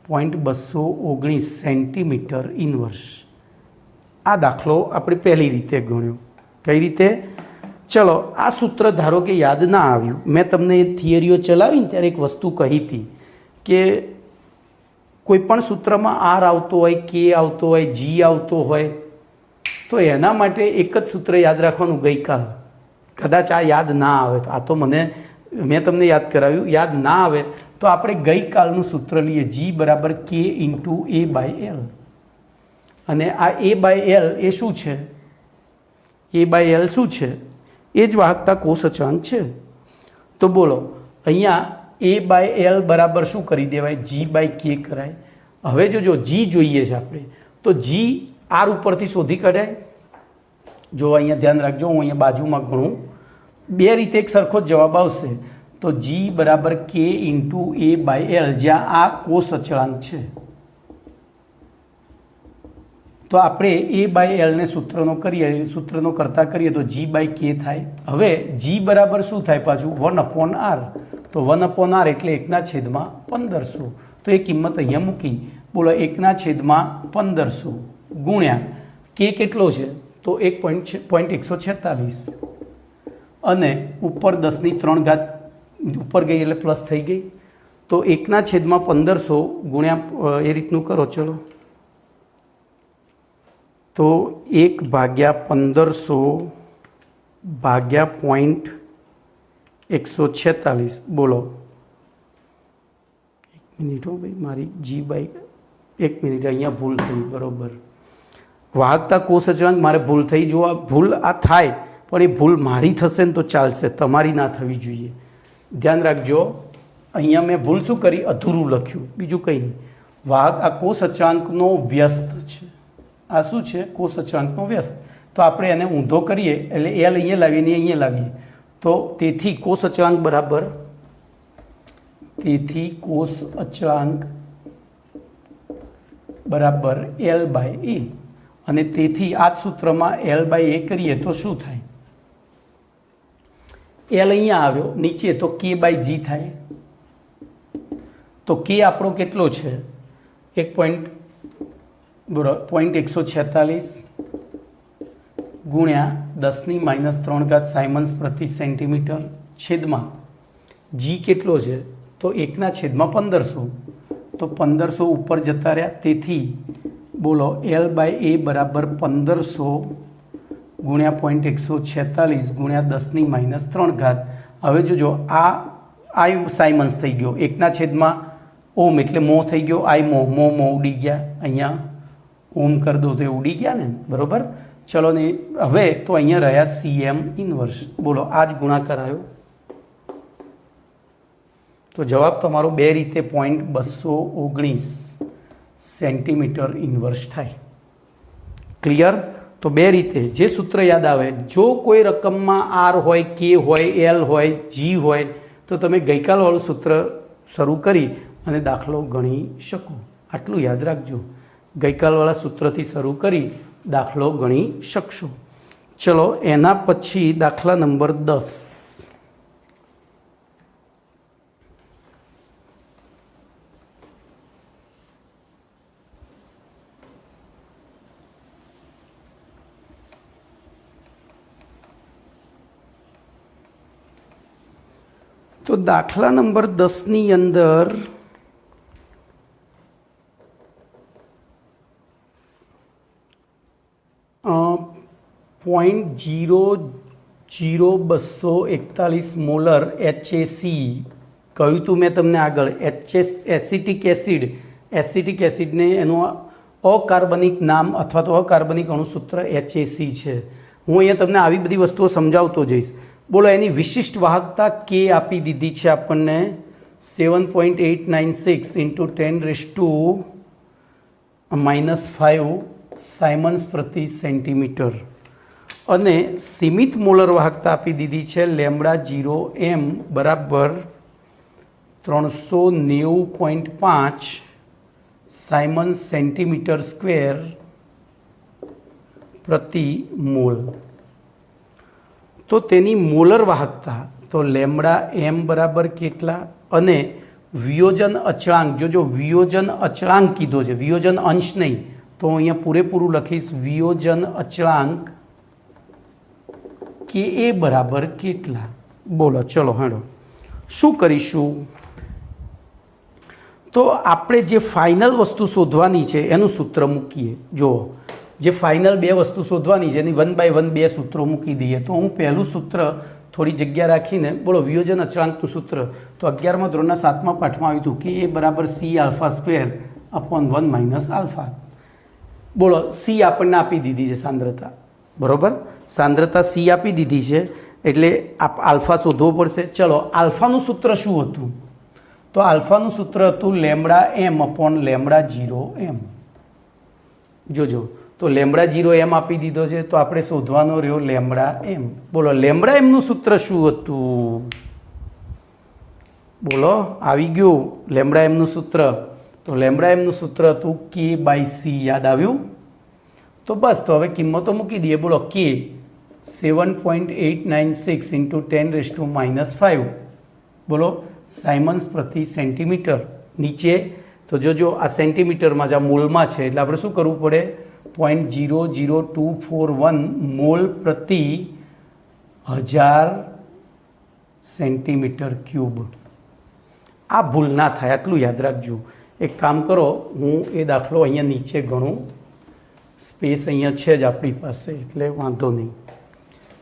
0.219 સેન્ટીમીટર ઇન્વર્સ. આ દાખલો આપણે પહેલી રીતે ગણ્યો. કઈ રીતે? ચલો, આ સૂત્ર ધારો કે યાદ ના આવ્યું, મેં તમને એ થિયરીઓ ચલાવીને ત્યારે એક વસ્તુ કહી હતી કે કોઈ પણ સૂત્રમાં R આવતો હોય, K આવતો હોય, G આવતો હોય તો એના માટે એક જ સૂત્ર યાદ રાખવાનું ગઈકાલ. કદાચ આ યાદ ના આવે તો આ તો મેં તમને યાદ કરાવ્યું, યાદ ના આવે તો આપણે ગઈકાલનું સૂત્ર લઈએ, G બરાબર K ઇન્ટુ A/L. અને આ A/L એ શું છે? A/L શું છે? એ જ વાહકતા કોષ અચળાંક છે. તો બોલો અહીંયા A/L બરાબર શું કરી દેવાય? G/K કરાય. હવે જો G જોઈએ છે આપણે, તો G R ઉપરથી શોધી કઢાય. જો અહીંયા ધ્યાન રાખજો, હું અહીંયા બાજુમાં ગણું, બે રીતે એક સરખો જ જવાબ આવશે. તો G બરાબર K ઇન્ટુ A/L, જ્યાં આ કોષ અચળાંક છે. તો આપણે A/L ને સૂત્રનો કરતા કરીએ તો G/K થાય. હવે G બરાબર શું થાય પાછું? 1/R. તો 1/R એટલે 1/1500. તો એ કિંમત અહીંયા મૂકી. બોલો 1/1500 ગુણ્યા K કેટલો છે? તો 1.146 અને ઉપર 10⁻³ ઉપર ગઈ એટલે પ્લસ થઈ ગઈ. તો 1/1500 ગુણ્યા એ રીતનું કરો. ચલો તો 1/1500 ભાગ્યા 0.146. બોલો 1 મિનિટ હો ભાઈ, મારી G/1 મિનિટ અહીંયા ભૂલ થઈ. બરોબર, વાહકતા કોષ અચળાંક મારે ભૂલ થઈ. જો આ ભૂલ આ થાય પણ એ ભૂલ મારી થશે ને તો ચાલશે, તમારી ના થવી જોઈએ. ધ્યાન રાખજો, અહીંયા મેં ભૂલ શું કરી? અધૂરું લખ્યું, બીજું કંઈ નહીં. આ કોષ અચળાંકનો વ્યસ્ત છે. આ શું છે? કોષ અચળાંકનો વ્યસ્ત. તો આપણે એને ઊંધો કરીએ એટલે L અહીંયા લાવીએ ને અહીંયા લાવીએ. તો તેથી કોષ અચળાંક બરાબર, તેથી કોષ અચળાંક બરાબર L/A. અને તેથી આ જ સૂત્રમાં L/A કરીએ તો શું થાય? L અહીંયા આવ્યો નીચે, તો K/G થાય. તો K આપણો કેટલો છે? 0.146 ગુણ્યા 10⁻³ સાયમન્સ પ્રતિ સેન્ટીમીટર છેદમાં G કેટલો છે? તો 1/1500. તો 1500 ઉપર જતા રહ્યા. તેથી બોલો L/A બરાબર 1500 ગુણ્યા 0.146 ગુણ્યા 10⁻³. હવે જોજો આ સાયમન્સ થઈ ગયો. 1/ઓહ્મ એટલે મો થઈ ગયો. મો ઉડી ગયા. અહીંયા ઓમ કરી દો તો એ ઉડી ગયા ને. બરાબર, ચલો ને હવે તો અહીંયા રહ્યા CM ઇન્વર્સ. બોલો આ જ ગુણાકાર આવ્યો. તો જવાબ તમારો બે રીતે 0.219 સેન્ટીમીટર ઇન્વર્સ થાય. ક્લિયર? તો બે રીતે જે સૂત્ર યાદ આવે, જો કોઈ રકમમાં R હોય, K હોય, L હોય, G હોય તો તમે ગઈકાલવાળું સૂત્ર શરૂ કરી અને દાખલો ગણી શકો. આટલું યાદ રાખજો, ગઈકાલવાળા સૂત્રથી શરૂ કરી દાખલો ગણી શકશો. ચલો એના પછી દાખલા નંબર 10. તો દાખલા નંબર 10ની અંદર .00241 મોલર HAC કહ્યું હતું મેં તમને આગળ. એસિટિક એસિડને એનું અકાર્બનિક નામ અથવા તો અકાર્બનિક અણુસૂત્ર HAC છે. હું અહીંયા તમને આવી બધી વસ્તુઓ સમજાવતો જઈશ. બોલો એની વિશિષ્ટ વાહકતા K આપી દીધી છે આપણને 7.896 ઇન્ટુ 10⁻⁵ સાયમન્સ પ્રતિ સેન્ટીમીટર. અને સીમિત મોલર વાહકતા આપી દીધી છે λ0m બરાબર 390.5 સાયમન્સ સેન્ટીમીટર સ્ક્વેર પ્રતિ મોલ. તો તેની મોલર વાહકતા તો λm બરાબર કેટલા? અને વિયોજન અચળાંક, જો વિયોજન અચળાંક કીધો છે, વિયોજન અંશ નહીં, તો અહીંયા પૂરેપૂરું લખીશ વિયોજન અચળાંક કે એ બરાબર કેટલા? બોલો ચલો હેડો શું કરીશું? તો આપણે જે ફાઇનલ વસ્તુ શોધવાની છે એનું સૂત્ર મૂકીએ. જો જે ફાઇનલ બે વસ્તુ શોધવાની છે એની 1/1 બે સૂત્રો મૂકી દઈએ. તો હું પહેલું સૂત્ર થોડી જગ્યા રાખીને બોલો વિયોજન અચળાંકનું સૂત્ર તો 11મા ધોરણના 7મા પાઠમાં આવ્યું હતું કે એ બરાબર C alpha square upon 1 minus alpha. બોલો સી આપણને આપી દીધી છે સાંદ્રતા, બરાબર, સાંદ્રતા સી આપી દીધી છે એટલે આલ્ફા શોધવો પડશે. ચલો આલ્ફાનું સૂત્ર શું હતું? તો આલ્ફાનું સૂત્ર હતું લેમડા એમ અપોન લેમડા 0 એમ. જોજો તો લેમડા 0 એમ આપી દીધો છે તો આપણે શોધવાનો રહ્યો લેમડા એમ. બોલો લેમડા એમનું સૂત્ર શું હતું? બોલો આવી ગયું લેમડા એમનું સૂત્ર. તો લેમડા એમનું સૂત્ર હતું કે બાય સી. યાદ આવ્યું? તો બસ તો હવે કિંમતો મૂકી દઈએ. બોલો કે 7.896 ઇન્ટુ 10⁻⁻5. બોલો સાયમન્સ પ્રતિ સેન્ટીમીટર. નીચે તો જોજો આ સેન્ટીમીટરમાં જ આ મોલમાં છે એટલે આપણે શું કરવું પડે? 0.00241 મોલ પ્રતિ 1000 સેન્ટીમીટર ક્યુબ. આ ભૂલ ના થાય આટલું યાદ રાખજો. એક કામ કરો, હું એ દાખલો અહીંયા નીચે ગણું, સ્પેસ અહીંયા છે જ આપણી પાસે એટલે વાંધો નહીં.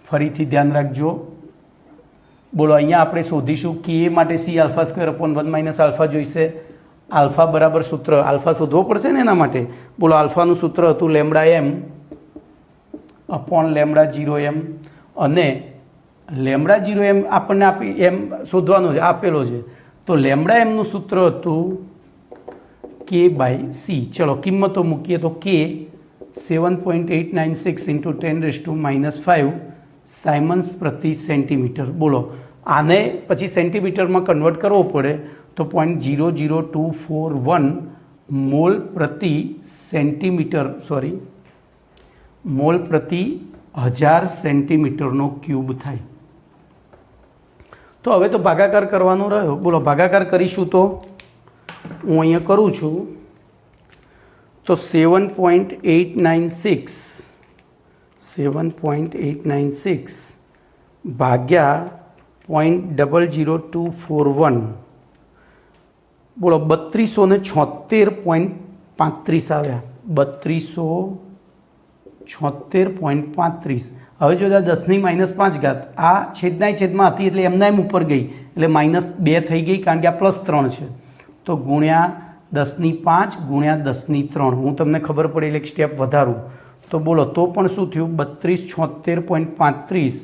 ફરીથી ધ્યાન રાખજો. બોલો અહીંયા આપણે શોધીશું કે એ માટે C alpha square upon 1 minus alpha જોઈશે. આલ્ફા બરાબર સૂત્ર આલ્ફા શોધવો પડશે ને એના માટે. બોલો આલ્ફાનું સૂત્ર હતું લેમડા એમ અપોન લેમડા 0 એમ અને લેમડા 0 એમ આપણને આપી એમ શોધવાનો છે, આપેલો છે. તો લેમડા એમનું સૂત્ર હતું કે બાય સી. ચલો કિંમતો મૂકીએ તો કે 7.896 ઇન્ટુ 10⁻⁻5 સાયમન્સ પ્રતિ સેન્ટીમીટર. બોલો આને પછી સેન્ટીમીટરમાં કન્વર્ટ કરવો પડે તો 0.00241 મોલ પ્રતિ સેન્ટીમીટર મોલ પ્રતિ 1000 સેન્ટીમીટરનો ક્યુબ થાય. તો હવે તો ભાગાકાર કરવાનો રહ્યો. બોલો ભાગાકાર કરીશું તો હું અહીંયા કરું છું. તો 7.896 ભાગ્યા 0.00241. બોલો 3276.35 આવ્યા. 3276.35. હવે જો 10⁻⁵ આ છેદના છેદમાં હતી એટલે એમના એમ ઉપર ગઈ એટલે -2 થઈ ગઈ કારણ કે આ +3 છે. તો ગુણ્યા 10⁵ ગુણ્યા 10⁵. હું તમને ખબર પડે એટલે એક સ્ટેપ વધારું તો બોલો તો પણ શું થયું? 3276.35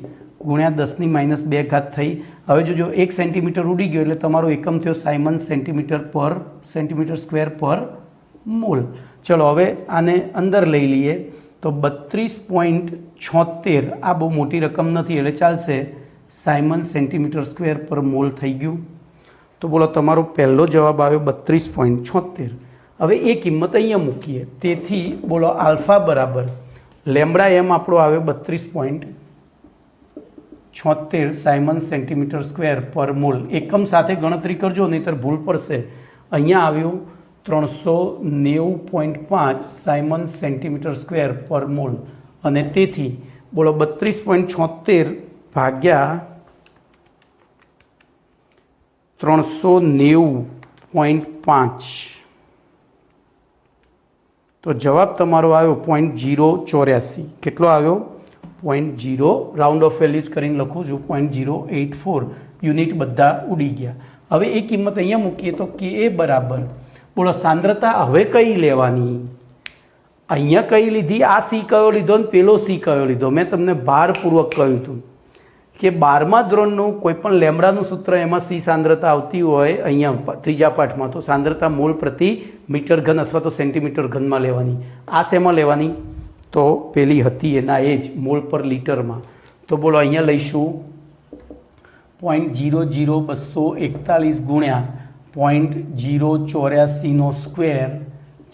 ગુણ્યા 10⁻² થઈ. હવે જોજો 1 સેન્ટીમીટર ઉડી ગયો એટલે તમારો એકમ થયો સાયમન સેન્ટીમીટર સ્ક્વેર પર મોલ. ચલો હવે આને અંદર લઈ લઈએ તો 32.76 આ બહુ મોટી રકમ નથી એટલે ચાલશે. સાયમન સેન્ટીમીટર સ્ક્વેર પર મોલ થઈ ગયું. તો બોલો તમારો પહેલો જવાબ આવ્યો 32.76. હવે એ કિંમત અહીંયા મૂકીએ. તેથી બોલો આલ્ફા બરાબર લેમડા એમ આપણો આવ્યો 32.76 સાયમન સેન્ટીમીટર સ્ક્વેર પર મોલ. એકમ સાથે ગણતરી કરજો નહીંતર ભૂલ પડશે. અહીંયા આવ્યું 390.5 સાયમન સેન્ટીમીટર સ્ક્વેર પર મોલ અને તેથી બોલો 32.76 ભાગ્યા 390.5 તો જવાબ તમારો આવ્યો 0.084. કેટલો આવ્યો? 0.0 રાઉન્ડ ઓફ વેલ્યુઝ કરીને લખું છું 0.084 યુનિટ બધા ઉડી ગયા. હવે એ કિંમત અહીંયા મૂકીએ તો કે એ બરાબર બોલો સાંદ્રતા હવે કઈ લેવાની? અહીંયા કઈ લીધી? આ સી કયો લીધો ને પેલો સી કયો લીધો? મેં તમને ભારપૂર્વક કહ્યું હતું કે 12મા ધોરણનું કોઈ પણ લેમડાનું સૂત્ર એમાં સી સાંદ્રતા આવતી હોય અહીંયા ત્રીજા પાઠમાં તો સાંદ્રતા મોલ પ્રતિ મીટર ઘન અથવા તો સેન્ટીમીટર ઘનમાં લેવાની. આ શેમાં લેવાની? તો પેલી હતી એના એ જ મોલ પર લીટરમાં. તો બોલો અહીંયા લઈશું 0.00241 ગુણ્યા 0.084 સ્ક્વેર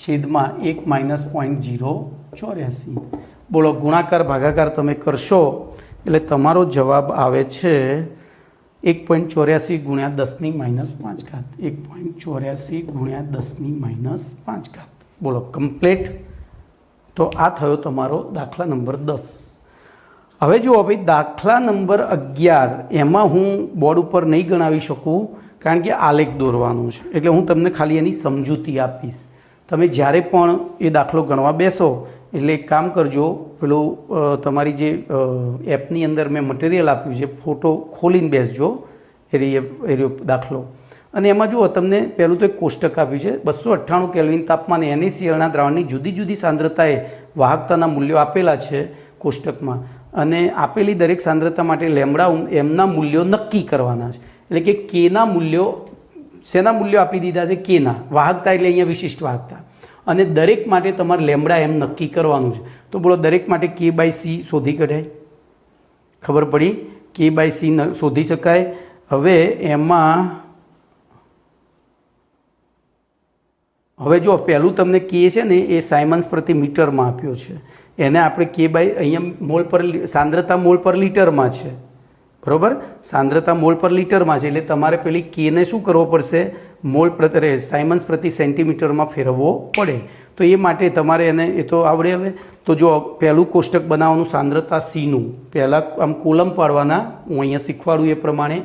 છેદમાં 1 માઇનસ 0.084. બોલો ગુણાકાર ભાગાકાર તમે કરશો એટલે તમારો જવાબ આવે છે 1.84 ગુણ્યા 10⁻⁵. 1.84 ગુણ્યા 10⁻⁵. બોલો કમ્પ્લીટ. તો આ થયો તમારો દાખલા નંબર 10. હવે જુઓ ભાઈ દાખલા નંબર 11 એમાં હું બોર્ડ ઉપર નહીં ગણાવી શકું કારણ કે આલેખ દોરવાનું છે એટલે હું તમને ખાલી એની સમજૂતી આપીશ. તમે જ્યારે પણ એ દાખલો ગણવા બેસો એટલે એક કામ કરજો, પેલું તમારી જે એપની અંદર મેં મટીરિયલ આપ્યું છે, ફોટો ખોલીને બેસજો એરિયો દાખલો, અને એમાં જુઓ તમને પહેલું તો એક કોષ્ટક આપ્યું છે 298 કેલ્વિન તાપમાને NaClના દ્રાવણની જુદી જુદી સાંદ્રતાએ વાહકતાના મૂલ્યો આપેલા છે કોષ્ટકમાં, અને આપેલી દરેક સાંદ્રતા માટે લેમ્બડા એમના મૂલ્યો નક્કી કરવાના છે. એટલે કે કેના મૂલ્યો, શેના મૂલ્યો આપી દીધા છે? કેના. વાહકતા એટલે અહીંયા વિશિષ્ટ વાહકતા, અને દરેક માટે તમારે લેમ્બડા એમ નક્કી કરવાનું છે. તો બોલો દરેક માટે K/C શોધી કઢાય? ખબર પડી? K/C શોધી શકાય. હવે એમાં હવે જો પહેલું તમને K છે ને એ સાયમન્સ પ્રતિ મીટરમાં આપ્યો છે, એને આપણે અહીંયા મોલ પર સાંદ્રતા મોલ પર લીટરમાં છે, બરાબર? સાંદ્રતા મોલ પર લીટરમાં છે, એટલે તમારે પેલી કેને શું કરવો પડશે? મોલ પ્રતિ સાયમન્સ પ્રતિ સેન્ટીમીટરમાં ફેરવવો પડે. તો એ માટે તમારે એને એ તો આવડે. હવે તો જો પહેલું કોષ્ટક બનાવવાનું સાંદ્રતા Cનું, પહેલાં આમ કોલમ પાડવાના, હું અહીંયા શીખવાડું એ પ્રમાણે.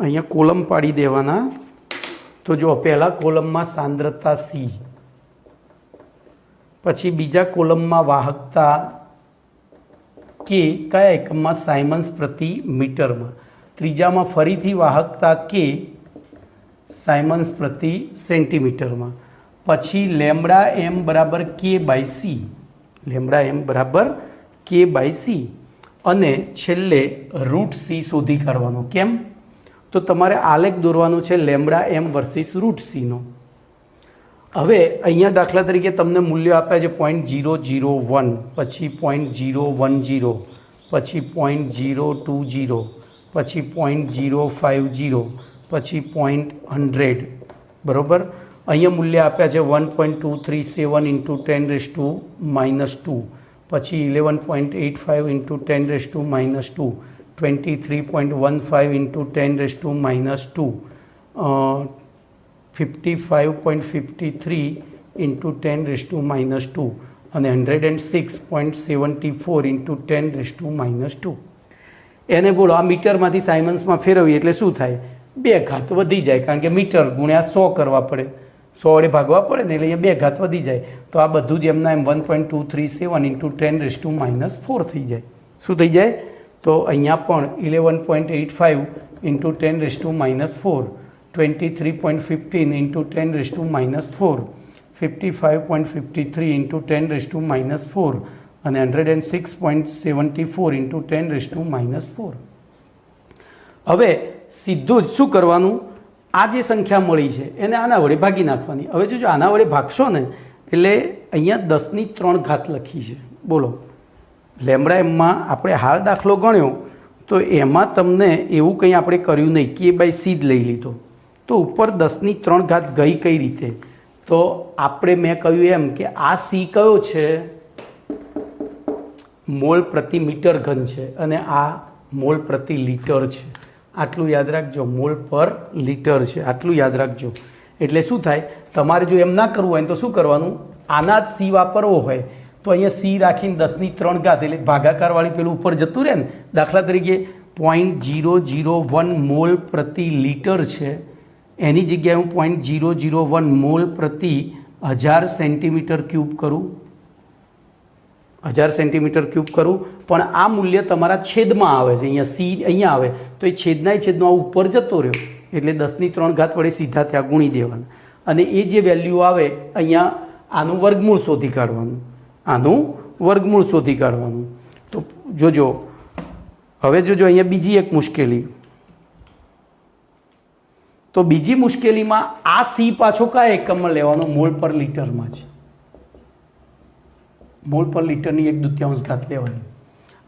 અહીંયા કોલમ પાડી દેવાના. તો જો પહેલા કોલમમાં સાંદ્રતા C, પછી બીજા કોલમમાં વાહકતા K, કયા એકમમાં? સાયમન્સ પ્રતિ મીટરમાં. ત્રીજામાં ફરીથી વાહકતા K, સાયમન્સ પ્રતિ સેન્ટીમીટરમાં. પછી લેમ્બડા m બરાબર K/C, લેમ્બડા m બરાબર K/C, અને છેલ્લે √C શોધી કાઢવાનો. કેમ? તો તમારે આલેખ દોરવાનો છે લેમ્બડા m વર્સિસ √C નો. હવે અહીંયા દાખલા તરીકે તમને મૂલ્યો આપ્યા છે 0.001, પછી 0.010, પછી 0.020, પછી 0.050, પછી 0.100, બરાબર? અહીંયા મૂલ્ય આપ્યા છે 1.237 × 10⁻², પછી 11.85 × 10⁻², 23.15 × 10⁻², 55.53 × 10⁻², અને 106.74 × 10⁻². એને બોલો આ મીટરમાંથી સાયમન્સમાં ફેરવીએ એટલે શું થાય? 2 ઘાત વધી જાય, કારણ કે મીટર ગુણ્યા 100 કરવા પડે, 100 વડે ભાગવા પડે ને, એટલે અહીંયા 2 ઘાત વધી જાય. તો આ બધું જ એમના એમ 1.237 × 10⁻⁴ થઈ જાય. શું થઈ જાય? તો અહીંયા પણ 11.85 × 10⁻⁴, 23.15 × 10⁻⁴, 55.53 × 10⁻⁴, અને 106.74 × 10⁻⁴. હવે સીધું જ શું કરવાનું? આ જે સંખ્યા મળી છે એને આના વડે ભાગી નાખવાની. હવે જો આના વડે ભાગશો ને એટલે અહીંયા 10⁻³ ઘાત લખી છે. બોલો લેમ્બડા એમમાં આપણે હાલ દાખલો ગણ્યો તો એમાં તમને એવું કંઈ આપણે કર્યું નહીં, K/C જ લઈ લીધો. તો ઉપર 10⁻³ ઘાત ગઈ કઈ રીતે? તો આપણે મેં કહ્યું એમ કે આ C કયો છે? મોલ પ્રતિ મીટર ઘન છે, અને આ મોલ પ્રતિ લીટર છે. આટલું યાદ રાખજો, મોલ પર લીટર છે, આટલું યાદ રાખજો. એટલે શું થાય? તમારે જો એમ ના કરવું હોય તો શું કરવાનું? આના જ C વાપરવો હોય તો અહીંયા C રાખીને 10⁻³ ઘાત એટલે ભાગાકારવાળી પેલું ઉપર જતું રહે ને. દાખલા તરીકે 0.001 મોલ પ્રતિ લીટર છે, એની જગ્યાએ હું 0.001 મોલ પ્રતિ 1000 સેન્ટીમીટર ક્યુબ કરું, 1000 સેન્ટીમીટર ક્યુબ કરું, પણ આ મૂલ્ય તમારા છેદમાં આવે છે. અહીંયા C અહીંયા આવે તો એ છેદના આ ઉપર જતો રહ્યો, એટલે 10⁻³ ઘાત વડે સીધા ત્યાં ગુણી દેવાના, અને એ જે વેલ્યુ આવે અહીંયા આનું વર્ગમૂળ શોધી કાઢવાનું, આનું વર્ગમૂળ શોધી કાઢવાનું. તો જોજો હવે જોજો અહીંયા બીજી એક મુશ્કેલી. તો બીજી મુશ્કેલીમાં આ C પાછો કયા એકમમાં લેવાનો? મોલ પર લીટરમાં છે. મોલ પર લીટરની 1/2 ઘાત લેવાની.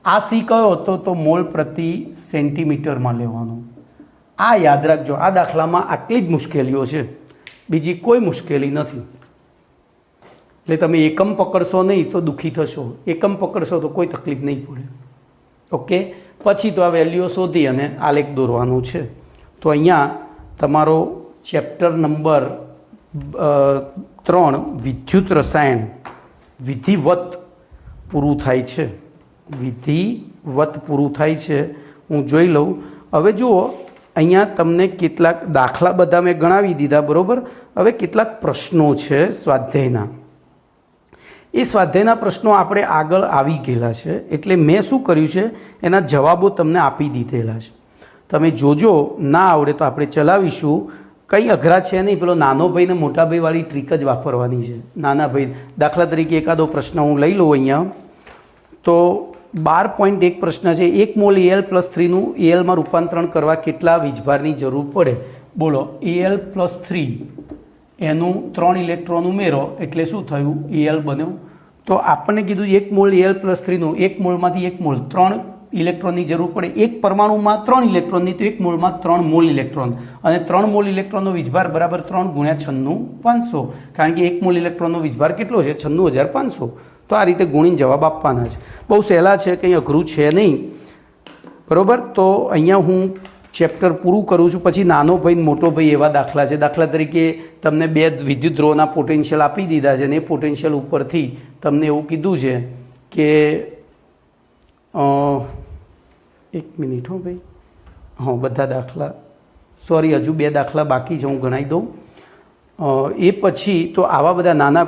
આ C કયો હતો? તો મોલ પ્રતિ સેન્ટીમીટરમાં લેવાનો. આ યાદ રાખજો. આ દાખલામાં આટલી જ મુશ્કેલીઓ છે, બીજી કોઈ મુશ્કેલી નથી. એટલે તમે એકમ પકડશો નહીં તો દુઃખી થશો, એકમ પકડશો તો કોઈ તકલીફ નહીં પડે. ઓકે, પછી તો આ વેલ્યુઓ શોધી અને આલેખ દોરવાનું છે. તો અહીંયા તમારો ચેપ્ટર નંબર 3 વિદ્યુત રસાયણ વિધિવત પૂરું થાય છે, વિધિવત પૂરું થાય છે. હું જોઈ લઉં. હવે જુઓ, અહીંયા તમને કેટલાક દાખલા બધા મેં ગણાવી દીધા, બરાબર. હવે કેટલાક પ્રશ્નો છે સ્વાધ્યાયના. એ સ્વાધ્યાયના પ્રશ્નો આપણે આગળ આવી ગયેલા છે, એટલે મેં શું કર્યું છે, એના જવાબો તમને આપી દીધેલા છે. તમે જોજો, ના આવડે તો આપણે ચલાવીશું. કંઈ અઘરા છે નહીં. પેલો નાનો ભાઈ ને મોટા ભાઈવાળી ટ્રીક જ વાપરવાની છે. નાના ભાઈ, દાખલા તરીકે એકાદો પ્રશ્ન હું લઈ લઉં અહીંયા. તો 12.1 પ્રશ્ન છે, 1 મોલ Al+3નું Alમાં રૂપાંતરણ કરવા કેટલા વીજભારની જરૂર પડે? બોલો. Al+3 એનું 3 ઇલેક્ટ્રોન ઉમેરો એટલે શું થયું? Al બન્યો. તો આપણને કીધું 1 મોલ Al+3નું 1 મોલમાંથી 1 મોલ 3 ઇલેક્ટ્રોનની જરૂર પડે. એક પરમાણુમાં 3 ઇલેક્ટ્રોનની, તો 1 મોલમાં 3 મોલ ઇલેક્ટ્રોન, અને 3 મોલ ઇલેક્ટ્રોનનો વીજભાર બરાબર 3 × 96,500, કારણ કે 1 મોલ ઇલેક્ટ્રોનનો વીજભાર કેટલો છે? 96,500. તો આ રીતે ગુણીને જવાબ આપવાના છે. બહુ સહેલા છે, કંઈ અઘરું છે નહીં, બરાબર. તો અહીંયા હું ચેપ્ટર પૂરું કરું છું. પછી નાનો ભાઈ મોટો ભાઈ એવા દાખલા છે. દાખલા તરીકે તમને 2 વિદ્યુત ધ્રુવોના પોટેન્શિયલ આપી દીધા છે, અને એ પોટેન્શિયલ ઉપરથી તમને એવું કીધું છે કે 1 મિનિટ હો ભાઈ, હા બધા દાખલા, સોરી હજુ 2 દાખલા બાકી છે, હું ગણાવી દઉં. એ પછી તો આવા બધા નાના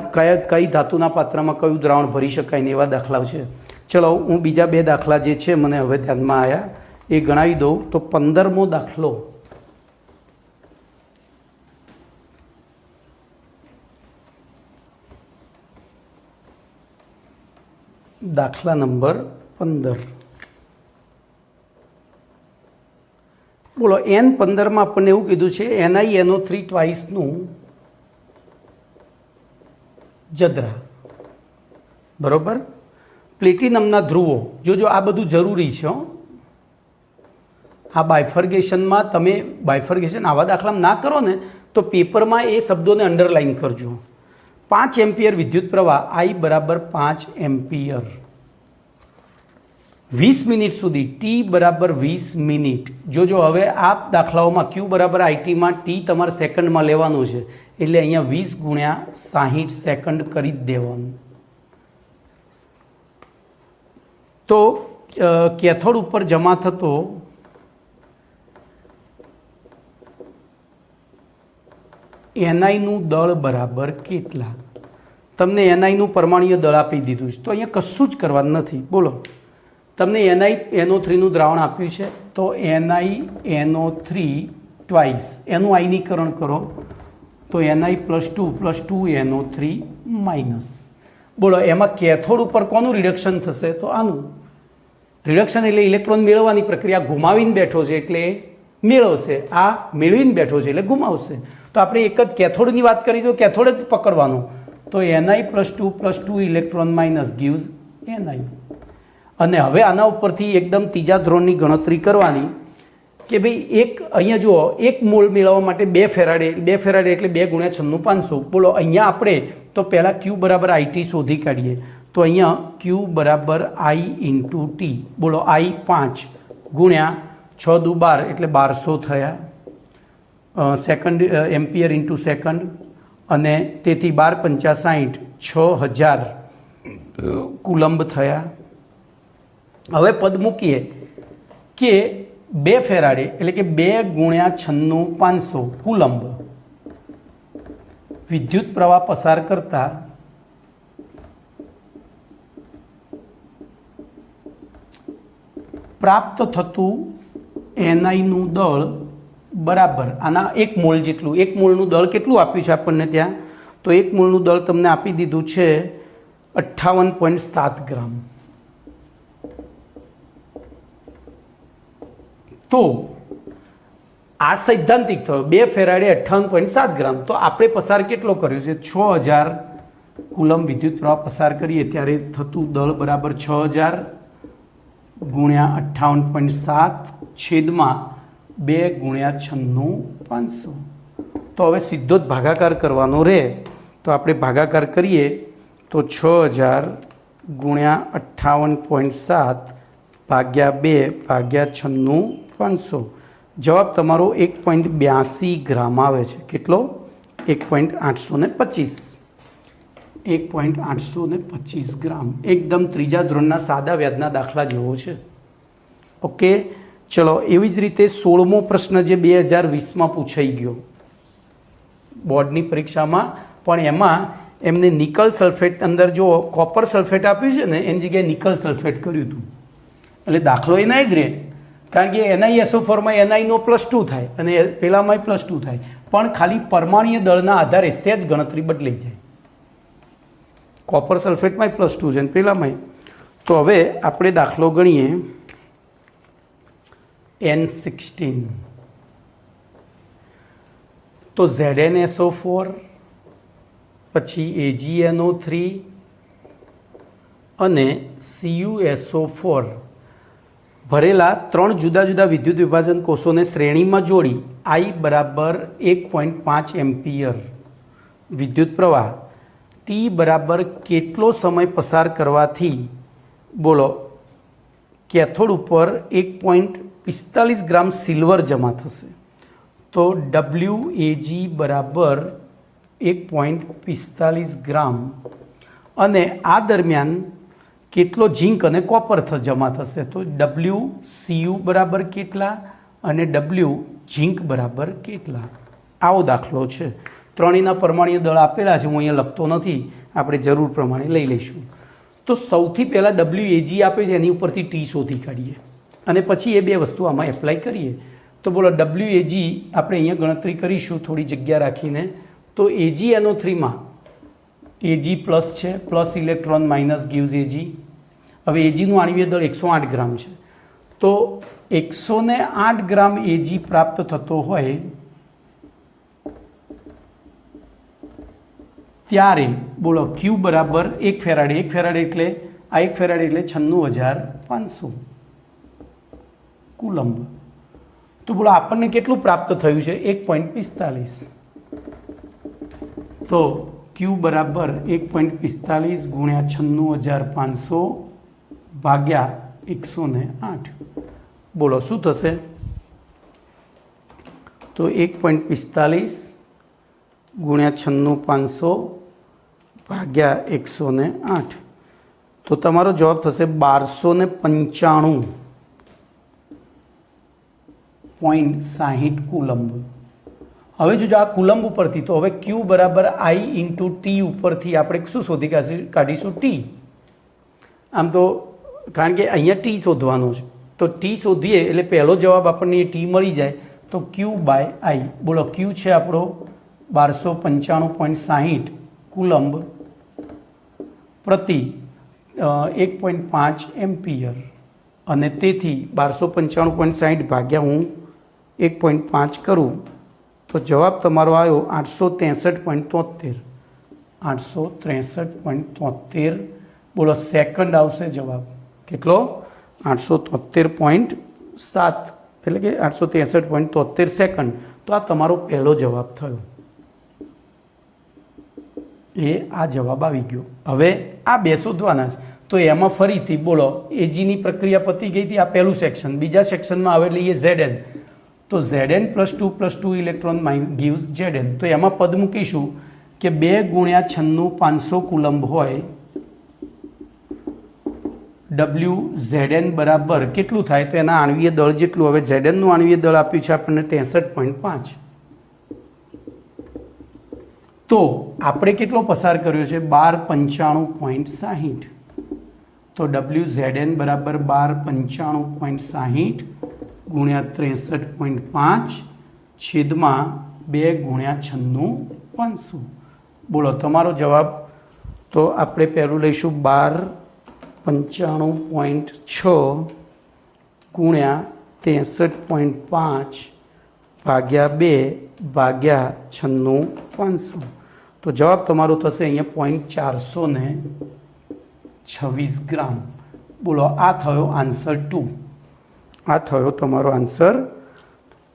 કઈ ધાતુના પાત્રમાં કયું દ્રાવણ ભરી શકાય ને એવા દાખલાઓ છે. ચલો હું બીજા 2 દાખલા જે છે મને હવે ધ્યાનમાં આવ્યા એ ગણાવી દઉં. તો 15મો દાખલો, દાખલા નંબર 15. બોલો. N15માં આપણને એવું કીધું છે NiNO3 ટ્વાઇસનું જદરા, બરોબર. પ્લેટિનમના ધ્રુવો. જોજો આ બધું જરૂરી છે. આ બાયફર્ગેશનમાં તમે બાયફર્ગેશન આવા દાખલામાં ના કરો ને તો પેપરમાં એ શબ્દોને અંડરલાઇન કરજો. 5 એમ્પિયર વિદ્યુત પ્રવાહ I બરાબર 5 એમ્પિયર 20 મિનિટ સુધી, T બરાબર 20 મિનિટ. જોજો હવે આ દાખલાઓમાં Q બરાબર IT માં T તમારે સેકન્ડમાં લેવાનું છે, એટલે અહીંયા 20 × 60 સેકન્ડ કરી જ દેવાનું. તો કેથોડ ઉપર જમા થતો Ni દળ બરાબર કેટલા? તમને Ni પરમાણુય દળ આપી દીધું છે, તો અહીંયા કશું જ કરવાનું નથી. બોલો. તમને NiNO3નું દ્રાવણ આપ્યું છે, તો NiNO3 ટ્વાઇસ એનું આયનીકરણ કરો, તો Ni+2 NO3 માઇનસ. બોલો. એમાં કેથોડ ઉપર કોનું રિડક્શન થશે? તો આનું રિડક્શન. એટલે ઇલેક્ટ્રોન મેળવવાની પ્રક્રિયા. ગુમાવીને બેઠો છે એટલે મેળવશે, આ મેળવીને બેઠો છે એટલે ગુમાવશે. તો આપણે એક જ કેથોડની વાત કરી, તો કેથોડ જ પકડવાનું. તો Ni+2 electron minus gives Ni. અને હવે આના ઉપરથી એકદમ ત્રીજા ધોરણની ગણતરી કરવાની કે ભાઈ એક અહીંયા જુઓ, 1 મોલ મેળવવા માટે 2 ફેરાડે, 2 ફેરાડે એટલે 2 × 96,500. બોલો. અહીંયા આપણે તો પહેલાં Q બરાબર IT શોધી કાઢીએ. તો અહીંયા Q બરાબર I × T. બોલો. I 5 × 6 દુ 12 એટલે 1200 થયા સેકન્ડ, એમ્પિયર ઇન્ટુ સેકન્ડ, અને તેથી 12 × 65 6000 કુલંબ થયા. હવે પદ મૂકીએ કે 2 ફેરાડે એટલે કે 2 × 96,500 કુલંબ વિદ્યુત પ્રવાહ પસાર કરતા પ્રાપ્ત થતું Ni દળ બરાબર આના 1 મોલ જેટલું. 1 મોલનું દળ કેટલું આપ્યું છે આપણને ત્યાં? તો 1 મોલનું દળ તમને આપી દીધું છે 58.7 ગ્રામ. તો આ સૈદ્ધાંતિક થયો. 2 ફેરાડે 58.7 ગ્રામ. તો આપણે પસાર કેટલો કર્યો છે? 6000 કુલમ વિદ્યુત પ્રવાહ પસાર કરીએ ત્યારે થતું દળ બરાબર 6000 × 58.7 છેદમાં 2 × 96,500. તો હવે સીધો જ ભાગાકાર કરવાનો રહે. તો આપણે ભાગાકાર કરીએ તો 6000 × 58.7 ભાગ્યા 2 ભાગ્યા 96,500. જવાબ તમારો 1.82 ગ્રામ આવે છે. કેટલો? 1.825. 1.825 ગ્રામ. એકદમ ત્રીજા ધોરણના સાદા વ્યાજના દાખલા જેવો છે. ઓકે, ચલો એવી જ રીતે 16મો પ્રશ્ન જે 2020માં પૂછાઈ ગયો બોર્ડની પરીક્ષામાં, પણ એમાં એમને નિકલ સલ્ફેટ અંદર જો કોપર સલ્ફેટ આપ્યું છે ને એની જગ્યાએ નિકલ સલ્ફેટ કર્યું હતું. એટલે દાખલો એના જ રહે, કારણ કે NiSO4માં Niનો +2 થાય અને પેલામાં +2 થાય, પણ ખાલી પરમાણ્વીય દળના આધારે સહેજ ગણતરી બદલાઈ જાય. કોપર સલ્ફેટમાં +2 છે અને પેલામાં. તો હવે આપણે દાખલો ગણીએ. N16 તો ZnSO4 પછી AgNO3 અને CuSO4 ભરેલા 3 જુદા જુદા વિદ્યુત વિભાજન કોષોને શ્રેણીમાં જોડી I બરાબર 1.5 એમ્પિયર વિદ્યુત પ્રવાહ T બરાબર કેટલો સમય પસાર કરવાથી બોલો કેથોડ ઉપર 1.45 ગ્રામ સિલ્વર જમા થશે. તો WAG બરાબર 1.45 ગ્રામ અને આ દરમિયાન કેટલો ઝીંક અને કોપર જમા થશે. તો WCU બરાબર કેટલા અને W ઝીંક બરાબર કેટલા. આવો દાખલો છે. ત્રણેયના પરમાણ્વીય દળ આપેલા છે, હું અહીંયા લખતો નથી, આપણે જરૂર પ્રમાણે લઈ લઈશું. તો સૌથી પહેલાં WAG આપે છે એની ઉપરથી T શોધી કાઢીએ અને પછી એ બે વસ્તુ આમાં એપ્લાય કરીએ. તો બોલો WAG આપણે અહીંયા ગણતરી કરીશું થોડી જગ્યા રાખીને. તો AgNO3માં Ag પ્લસ છે, plus electron minus gives Ag. હવે Agનું આણ્વીય દળ 108 ગ્રામ છે, તો 108 ગ્રામ Ag પ્રાપ્ત થતો હોય ત્યારે બોલો Q બરાબર 1 ફેરાડે. 1 ફેરાડે એટલે આ 1 ફેરાડે એટલે 96,500 કુલંબ. તો બોલો આપણને કેટલું પ્રાપ્ત થયું છે? 1.45. તો Q બરાબર 1.45 ગુણ્યા 96,500 ભાગ્યા 108. બોલો શું થશે? તો 1.45 ગુણ્યા 96,500 ભાગ્યા 108. તો તમારો જવાબ થશે 1295.60 કુલંબ. હવે જો આ કુલંબ ઉપરથી, તો હવે Q બરાબર I ઇન્ટુ T ઉપરથી આપણે શું શોધી કાઢીશું? T. આમ તો કારણ કે અહીંયા T શોધવાનો છે, તો T શોધીએ એટલે પહેલો જવાબ આપણને T મળી જાય. તો Q બાય I. બોલો Q છે આપણો 1295.60 કુલંબ પ્રતિ 1.5 એમ્પિયર અને તેથી 1295.60 ભાગ્યા હું 1.5 કરું તો જવાબ તમારો આવ્યો 863.73. 863.73. બોલો સેકન્ડ આવશે જવાબ. કેટલો? 873.7 એટલે કે 863.73 સેકન્ડ. તો આ તમારો પહેલો જવાબ થયો. એ આ જવાબ આવી ગયો. હવે આ બે શોધવાના છે, તો એમાં ફરીથી બોલો એજીની પ્રક્રિયા પતી ગઈ હતી. આ પહેલું સેક્શન. બીજા સેક્શનમાં આવે લઈએ Zn. તો Zn +2 ઇલેક્ટ્રોન ગીવ્સ Zn. તો એમાં પદ મૂકીશું કે 2 ગુણ્યા 96,500 કુલંબ હોય WZn બરાબર કેટલું થાય? તો એના આણ્વીય દળ જેટલું. હવે Znનું આણ્વીય દળ આપ્યું છે આપણને 63.5. તો આપણે કેટલો પસાર કર્યો છે? 1295.60. તો WZn બરાબર 1295.60 ગુણ્યા 63.5 છેદમાં 2 ગુણ્યા 96,500. બોલો તમારો જવાબ. તો આપણે પહેલું લઈશું 1295.6 ગુણ્યા 63.5 ભાગ્યા 2 ભાગ્યા 96,500. તો જવાબ તમારો થશે અહીંયા 426 ગ્રામ. બોલો આ થયો આન્સર 2. આ થયો તમારો આન્સર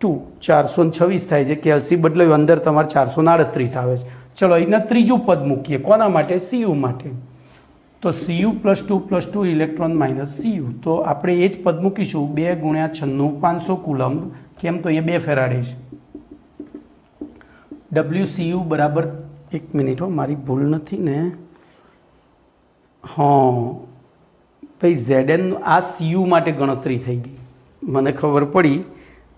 2. 426 થાય છે. કેલ્સી બદલાયું, અંદર તમારે 438 આવે છે. ચલો એના ત્રીજું પદ મૂકીએ. કોના માટે? Cu માટે. તો Cu +2 ઇલેક્ટ્રોન માઇનસ Cu. તો આપણે એ જ પદ મૂકીશું 2 ગુણ્યા 96,500 કુલંબ. કેમ? તો અહીંયા 2 ફેરાડે છે. WCU બરાબર, એક મિનિટ હો, મારી ભૂલ નથી ને, હા ભાઈ ZN આ CU માટે ગણતરી થઈ ગઈ, મને ખબર પડી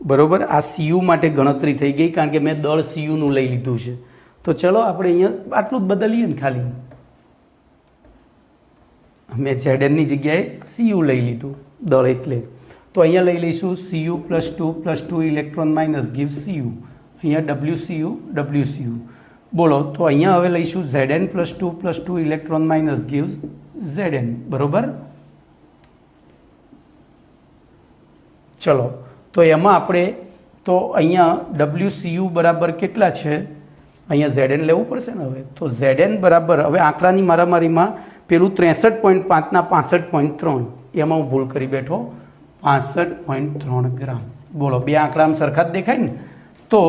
બરાબર. આ CU માટે ગણતરી થઈ ગઈ કારણ કે મેં દળ CUનું લઈ લીધું છે. તો ચલો આપણે અહીંયા આટલું જ બદલીએ ને, ખાલી મેં ZNની જગ્યાએ CU લઈ લીધું દળ એટલે. તો અહીંયા લઈ લઈશું CU +2 electron minus give CU, અહીંયા WCU. બોલો, તો અહીંયા હવે લઈશું ZN +2 electron minus give ZN, બરાબર. ચલો, તો એમાં આપણે તો અહીંયા WCU બરાબર કેટલા છે, અહીંયા ZN લેવું પડશે ને હવે. તો ZN બરાબર, હવે આંકડાની મારામારીમાં પેલું 63.5 ના 65.3 એમાં હું ભૂલ કરી બેઠો, 65.3 ગ્રામ. બોલો, બે આંકડામાં સરખા જ દેખાય ને. તો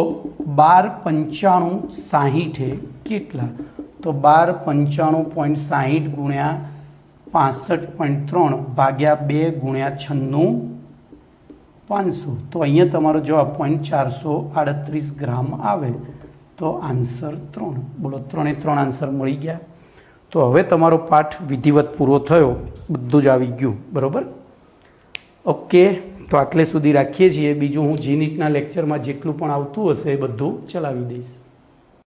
129560 કેટલા, તો 1295.60 ગુણ્યા 65.3 ભાગ્યા 2 ગુણ્યા 96,500. તો અહીંયા તમારો જવાબ 0.438 ગ્રામ આવે. તો આન્સર 3. બોલો, 3 આન્સર મળી ગયા. તો હવે તમારો પાઠ વિધિવત પૂરો થયો, બધું જ આવી ગયું, બરાબર. ઓકે, તો આટલે સુધી રાખીએ છીએ. બીજું હું GNETના લેક્ચરમાં જેટલું પણ આવતું હશે એ બધું ચલાવી દઈશ.